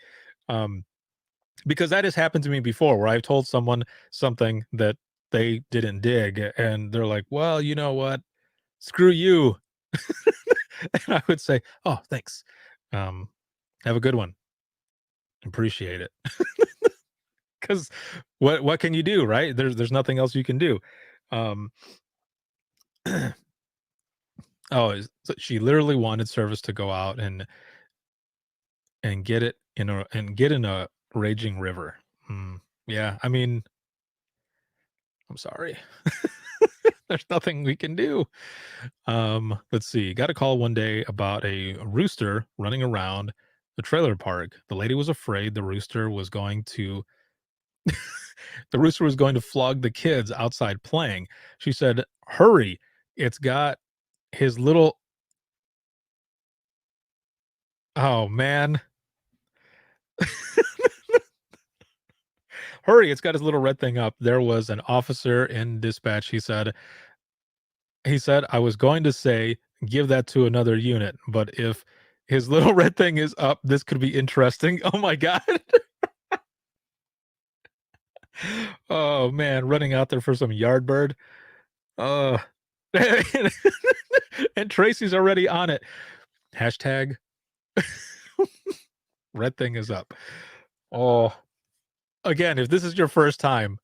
Because that has happened to me before where I've told someone something that they didn't dig and they're like, well, you know what? Screw you. And I would say, oh, thanks. Have a good one. Appreciate it. Because what can you do, right? There's nothing else you can do. Oh, so she literally wanted service to go out and get it in a raging river. Yeah, I mean, I'm sorry. There's nothing we can do. Let's see. Got a call one day about a rooster running around the trailer park. The lady was afraid the rooster was going to flog the kids outside playing. She said, hurry, it's got his little, oh man. Hurry, it's got his little red thing up. There was an officer in dispatch. He said, I was going to say, give that to another unit, but if his little red thing is up, this could be interesting. Oh my God. Oh man, running out there for some Yardbird. Uh, and Tracy's already on it. Hashtag red thing is up. Oh, again, if this is your first time,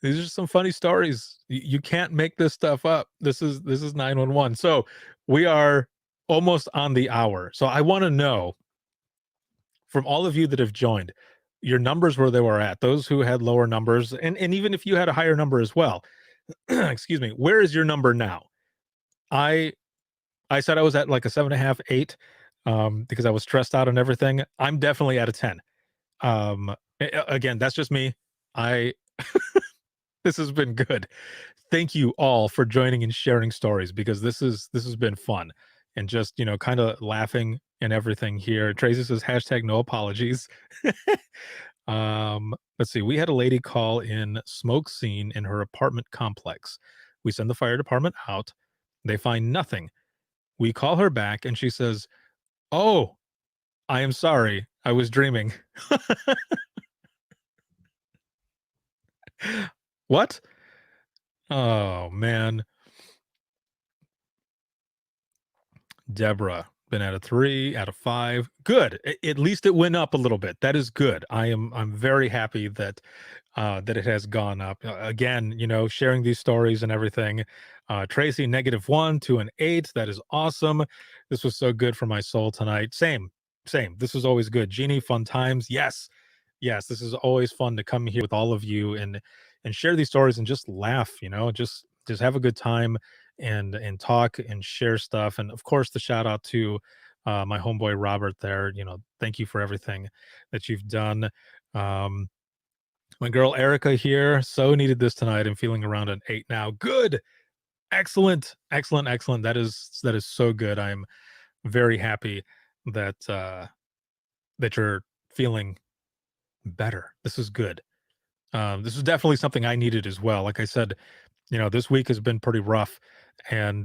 these are some funny stories. You can't make this stuff up. This is 911. So we are almost on the hour. So I want to know from all of you that have joined, your numbers where they were at, those who had lower numbers, and even if you had a higher number as well, excuse me, where is your number now? I said I was at like a 7.5, 8, because I was stressed out and everything. I'm definitely at a 10. Again, that's just me. This has been good. Thank you all for joining and sharing stories, because this has been fun, and just, kind of laughing and everything here. Tracy says hashtag no apologies. Let's see. We had a lady call in smoke scene in her apartment complex. We send the fire department out. They find nothing. We call her back and she says, "Oh, I am sorry. I was dreaming." What? Oh man. Deborah, been at a 3 out of 5. Good. At least it went up a little bit. That is good. I'm very happy that that it has gone up. Again, sharing these stories and everything. Tracy, -1 to an 8. That is awesome. This was so good for my soul tonight. Same. This is always good. Jeannie, fun times. Yes. This is always fun to come here with all of you and share these stories and just laugh, just have a good time and talk and share stuff. And of course, the shout out to my homeboy Robert there. Thank you for everything that you've done. My girl Erica here, so needed this tonight. I'm feeling around an 8 now. Good. Excellent. That is so good. I'm very happy that that you're feeling better. This is good. This is definitely something I needed as well. Like I said, this week has been pretty rough, and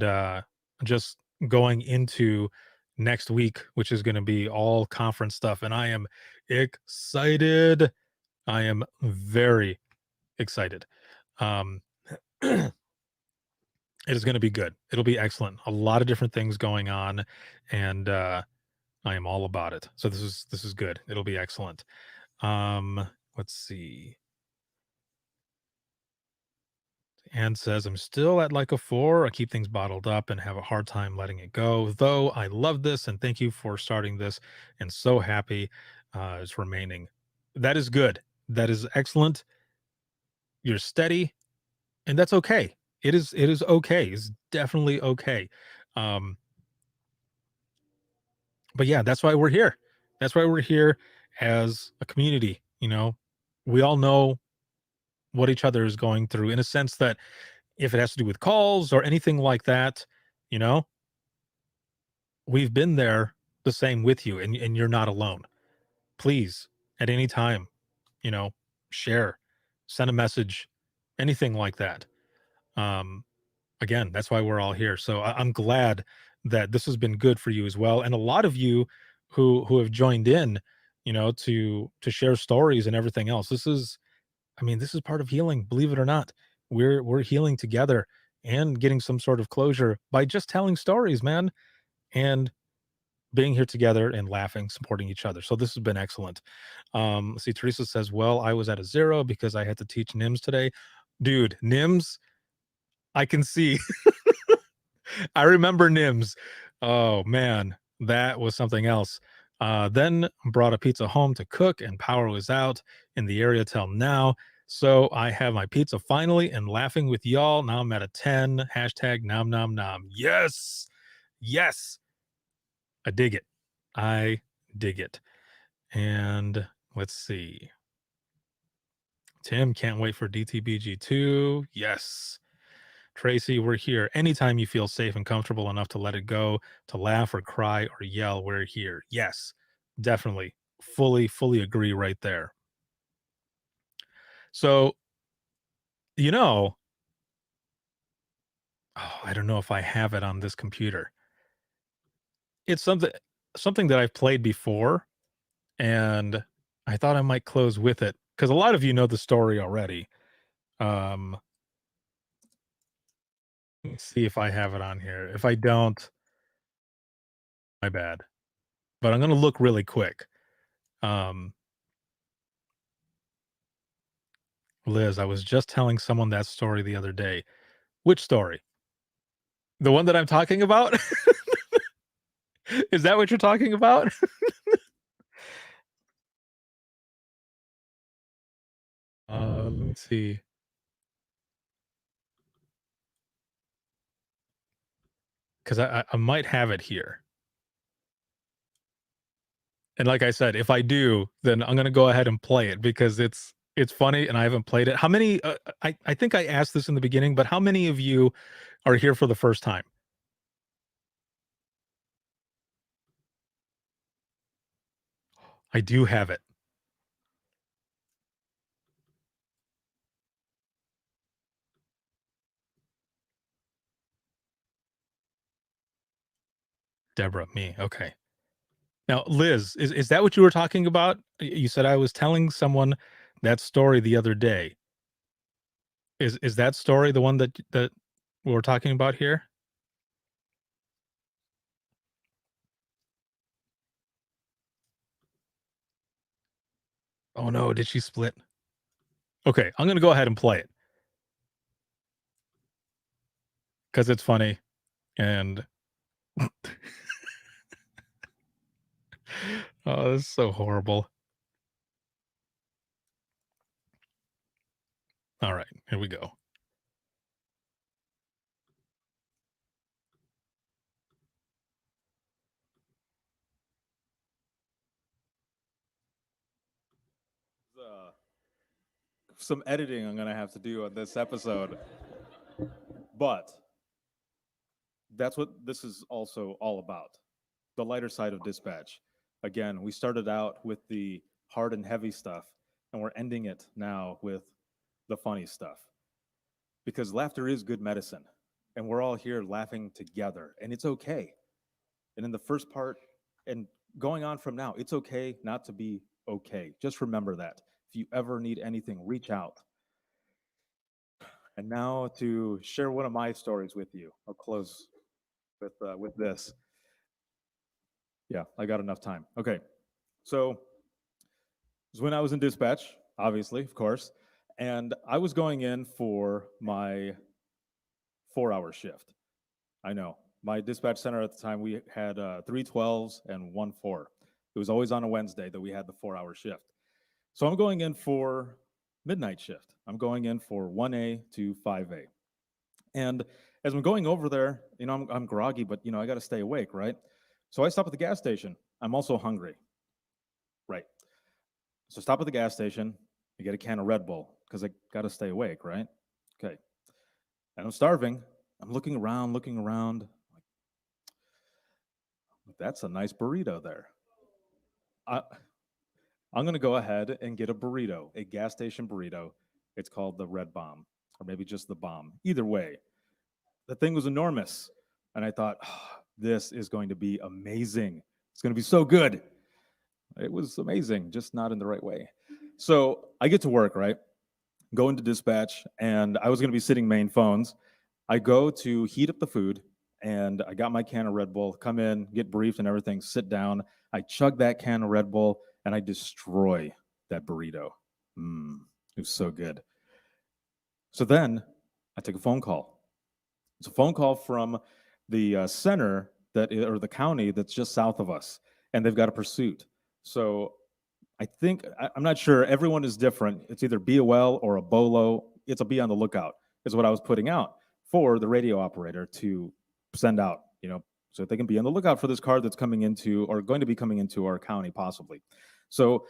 just going into next week, which is going to be all conference stuff, and I am excited. I am very excited. It is going to be good. It'll be excellent. A lot of different things going on, and I am all about it. So this is good. It'll be excellent. Let's see. Anne says, I'm still at like a 4. I keep things bottled up and have a hard time letting it go. Though I love this and thank you for starting this, and so happy it's remaining. That is good. That is excellent. You're steady, and that's okay. It is okay. It's definitely okay. But yeah, that's why we're here. That's why we're here as a community. We all know what each other is going through, in a sense that if it has to do with calls or anything like that, we've been there the same with you, and you're not alone. Please, at any time, share, send a message, anything like that. Again, that's why we're all here. So I'm glad that this has been good for you as well. And a lot of you who have joined in, to share stories and everything else. This is part of healing, believe it or not. We're healing together and getting some sort of closure by just telling stories, man, and being here together and laughing, supporting each other. So this has been excellent. Let's see, Teresa says, well, I was at a 0 because I had to teach NIMS today. Dude, NIMS, I can see. I remember NIMS. Oh man, that was something else. Then brought a pizza home to cook, and power was out in the area till now. So I have my pizza finally and laughing with y'all. Now I'm at a 10. Hashtag nom nom nom. Yes. I dig it. And let's see. Tim, can't wait for DTBG2. Yes. Tracy, we're here. Anytime you feel safe and comfortable enough to let it go, to laugh or cry or yell, we're here. Yes, definitely. fully agree right there. So, oh, I don't know if I have it on this computer. It's something that I've played before, and I thought I might close with it because a lot of you know the story already. Let me see if I have it on here. If I don't, my bad. But I'm gonna look really quick. Liz, I was just telling someone that story the other day. Which story? The one that I'm talking about? Is that what you're talking about? Let me see. Because I might have it here. And like I said, if I do, then I'm gonna go ahead and play it because it's funny and I haven't played it. How many? I think I asked this in the beginning, but how many of you are here for the first time? I do have it. Deborah, me. Okay. Now, Liz, is that what you were talking about? You said I was telling someone that story the other day. Is that story the one that we're talking about here? Oh no, did she split? Okay, I'm gonna go ahead and play it because it's funny and oh, this is so horrible. All right, here we go. Some editing I'm gonna have to do on this episode, but that's what this is also all about. The lighter side of dispatch. Again, we started out with the hard and heavy stuff, and we're ending it now with the funny stuff. Because laughter is good medicine, and we're all here laughing together, and it's okay. And in the first part, and going on from now, it's okay not to be okay. Just remember that. If you ever need anything, reach out. And now to share one of my stories with you. I'll close with this. Yeah, I got enough time. Okay, so it was when I was in dispatch, obviously, of course, and I was going in for my 4-hour shift. I know my dispatch center at the time, we had 3 12s and 1 4. It was always on a Wednesday that we had the 4-hour shift. So I'm going in for midnight shift. I'm going in for 1A to 5A. And as I'm going over there, I'm groggy, but I got to stay awake, right? So I stop at the gas station. I'm also hungry. Right. So stop at the gas station, I get a can of Red Bull because I got to stay awake, right? Okay. And I'm starving. I'm looking around. Like, that's a nice burrito there. I'm going to go ahead and get a burrito, a gas station burrito. It's called the Red Bomb, or maybe just the Bomb. Either way, the thing was enormous. And I thought, this is going to be amazing. It's going to be so good. It was amazing, just not in the right way. So I get to work, right? Go into dispatch, and I was going to be sitting main phones. I go to heat up the food, and I got my can of Red Bull, come in, get briefed and everything, sit down. I chug that can of Red Bull, and I destroy that burrito. It was so good. So then I take a phone call. It's a phone call from the center or the county that's just south of us, and they've got a pursuit. So I think, I'm not sure, everyone is different. It's either BOL or a BOLO. It's a be on the lookout, is what I was putting out for the radio operator to send out, so that they can be on the lookout for this car that's coming into, or going to be coming into our county possibly. So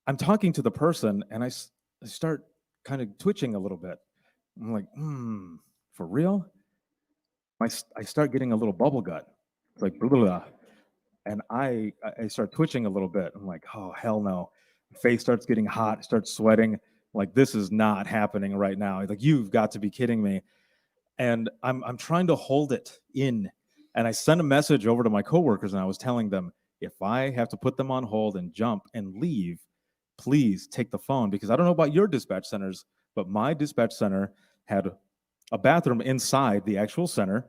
I'm talking to the person, and I start kind of twitching a little bit. I'm like, for real? I start getting a little bubble gut. It's like, blah, blah, blah. And I start twitching a little bit. I'm like, oh hell no. Face starts getting hot, starts sweating. Like, this is not happening right now. Like, you've got to be kidding me. And I'm trying to hold it in. And I sent a message over to my coworkers, and I was telling them, if I have to put them on hold and jump and leave, please take the phone, because I don't know about your dispatch centers, but my dispatch center had a bathroom inside the actual center,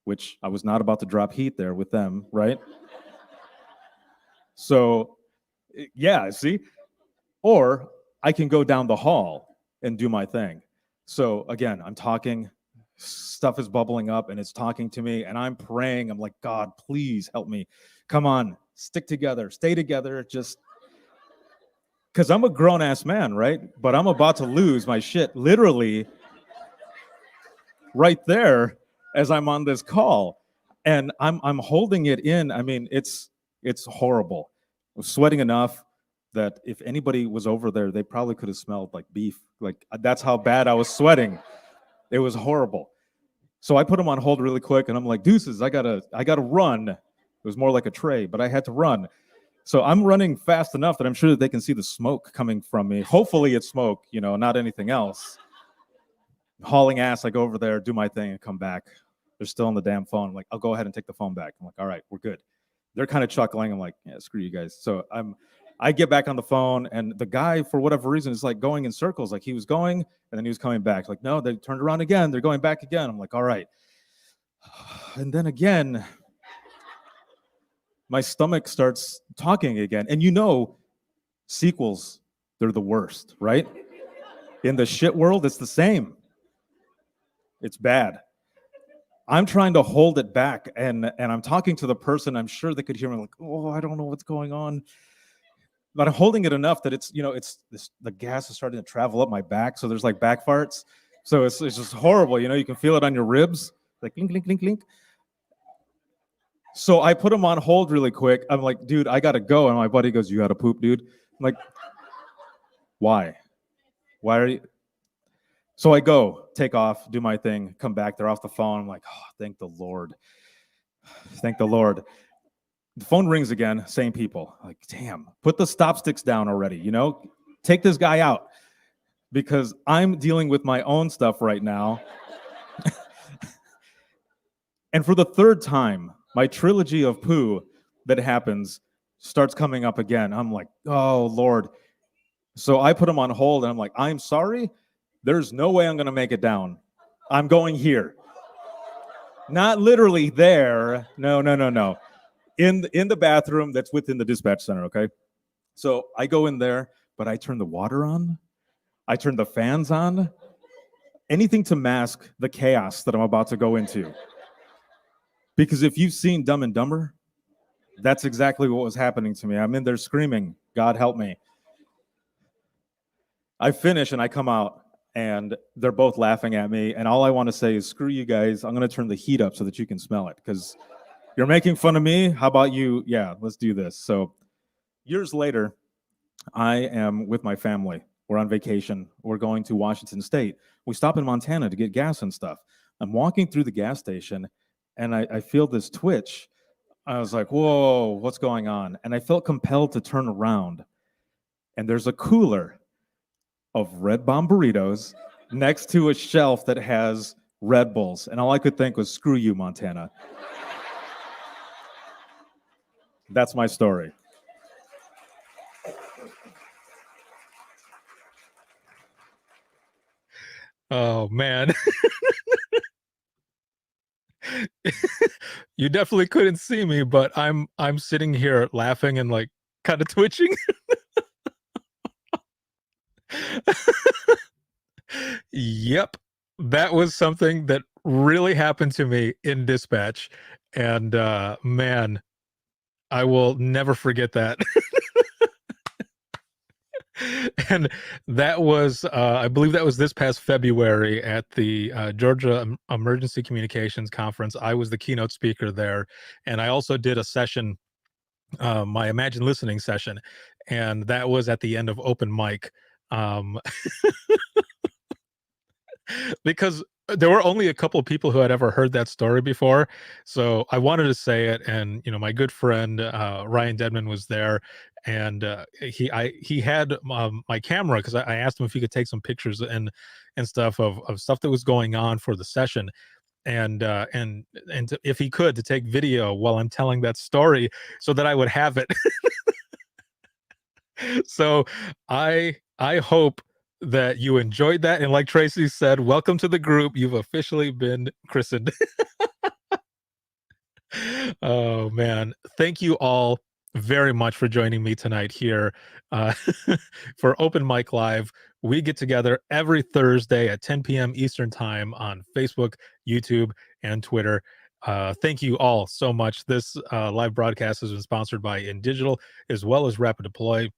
which I was not about to drop heat there with them, right? So, yeah, see? Or I can go down the hall and do my thing. So again, I'm talking, stuff is bubbling up and it's talking to me, and I'm praying. I'm like, God, please help me. Come on, stick together, stay together. Just because I'm a grown ass man, right? But I'm about to lose my shit literally right there as I'm on this call. And I'm holding it in. I mean, it's horrible. I was sweating enough that if anybody was over there, they probably could have smelled like beef. Like, that's how bad I was sweating. It was horrible. So I put him on hold really quick, and I'm like, deuces, I gotta run. It was more like a tray, but I had to run. So I'm running fast enough that I'm sure that they can see the smoke coming from me. Hopefully it's smoke, not anything else. Hauling ass, I go over there, do my thing, and come back. They're still on the damn phone. I'm like, I'll go ahead and take the phone back. I'm like, all right, we're good. They're kind of chuckling. I'm like, yeah, screw you guys. So I get back on the phone, and the guy, for whatever reason, is like going in circles. Like, he was going, and then he was coming back. Like, no, they turned around again. They're going back again. I'm like, all right. And then again, my stomach starts talking again. And sequels, they're the worst, right? In the shit world, it's the same. It's bad. I'm trying to hold it back, and I'm talking to the person. I'm sure they could hear me, like, oh, I don't know what's going on. But I'm holding it enough that it's the gas is starting to travel up my back. So there's like back farts. So it's just horrible. You can feel it on your ribs, like clink, clink, clink, clink. So I put him on hold really quick. I'm like, dude, I gotta go. And my buddy goes, you gotta poop, dude. I'm like, why? Why are you? So I go, take off, do my thing, come back. They're off the phone. I'm like, oh, thank the Lord. Thank the Lord. The phone rings again, same people. Like, damn, put the stop sticks down already, Take this guy out, because I'm dealing with my own stuff right now. And for the third time, my trilogy of poo that happens starts coming up again. I'm like, oh, Lord. So I put him on hold, and I'm like, I'm sorry. There's no way I'm going to make it down. I'm going here. Not literally there. No. In the bathroom that's within the dispatch center, okay? So I go in there, but I turn the water on. I turn the fans on. Anything to mask the chaos that I'm about to go into. Because if you've seen Dumb and Dumber, that's exactly what was happening to me. I'm in there screaming, God help me. I finish and I come out, and they're both laughing at me. And all I want to say is, screw you guys. I'm going to turn the heat up so that you can smell it, because you're making fun of me. How about you? Yeah, let's do this. So years later, I am with my family. We're on vacation. We're going to Washington State. We stop in Montana to get gas and stuff. I'm walking through the gas station, and I feel this twitch. I was like, whoa, what's going on? And I felt compelled to turn around. And there's a cooler of Red Bomb burritos next to a shelf that has Red Bulls. And all I could think was, screw you, Montana. That's my story. Oh, man. You definitely couldn't see me, but I'm sitting here laughing and like kind of twitching. Yep. That was something that really happened to me in dispatch. And man, I will never forget that. And that was, I believe that was this past February at the Georgia Emergency Communications Conference. I was the keynote speaker there. And I also did a session, my Imagine Listening session. And that was at the end of open mic. because there were only a couple of people who had ever heard that story before. So I wanted to say it. And, my good friend, Ryan Dedman was there, and he had my camera, because I asked him if he could take some pictures and stuff of stuff that was going on for the session. And if he could, to take video while I'm telling that story so that I would have it. So I hope that you enjoyed that. And like Tracy said, welcome to the group. You've officially been christened. Oh man. Thank you all very much for joining me tonight here uh, for Open Mic Live. We get together every Thursday at 10 p.m. Eastern Time on Facebook, YouTube, and Twitter. Thank you all so much. This live broadcast has been sponsored by InDigital as well as Rapid Deploy.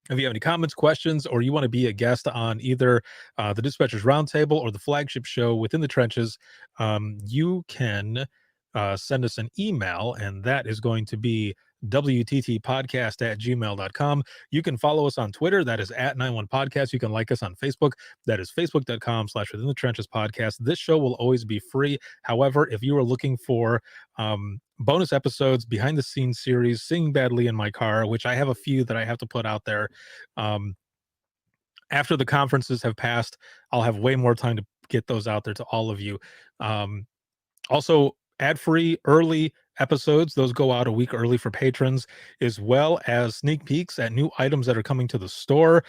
If you have any comments, questions, or you want to be a guest on either the Dispatchers Roundtable or the flagship show Within the Trenches, you can send us an email, and that is going to be wttpodcast@gmail.com. You can follow us on Twitter. That is @91podcast. You can like us on Facebook. That is facebook.com/Within the Trenches podcast. This show will always be free. However, if you are looking for bonus episodes, behind the scenes series, Singing Badly in My Car, which I have a few that I have to put out there, after the conferences have passed, I'll have way more time to get those out there to all of you. Also, ad-free early episodes, those go out a week early for patrons, as well as sneak peeks at new items that are coming to the store.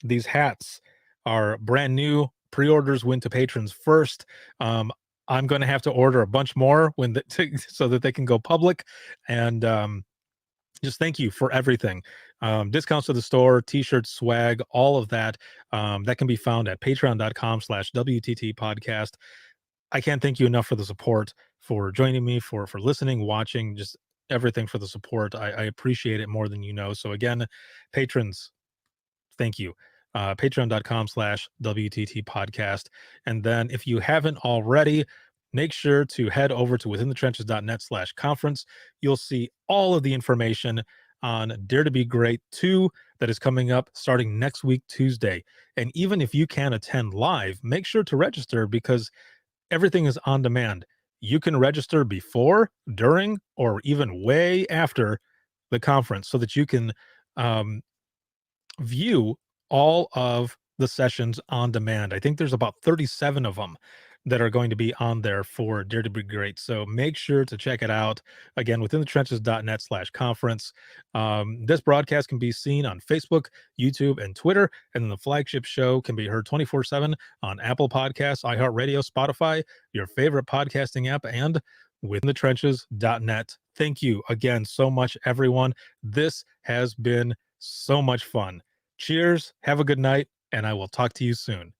These hats are brand new. Pre-orders went to patrons first. I'm going to have to order a bunch more so that they can go public. And just thank you for everything. Discounts to the store, t-shirts, swag, all of that. That can be found at patreon.com/WTT podcast. I can't thank you enough for the support, for joining me, for listening, watching, just everything for the support. I appreciate it more than you know. So again, patrons, thank you. Patreon.com/WTT podcast. And then if you haven't already, make sure to head over to withinthetrenches.net/conference. You'll see all of the information on Dare to Be Great 2 that is coming up starting next week, Tuesday. And even if you can't attend live, make sure to register, because everything is on demand. You can register before, during, or even way after the conference so that you can view all of the sessions on demand. I think there's about 37 of them that are going to be on there for Dare to Be Great. So make sure to check it out. Again, withinthetrenches.net/conference. This broadcast can be seen on Facebook, YouTube, and Twitter. And then the flagship show can be heard 24/7 on Apple Podcasts, iHeartRadio, Spotify, your favorite podcasting app, and withinthetrenches.net. Thank you again so much, everyone. This has been so much fun. Cheers. Have a good night, and I will talk to you soon.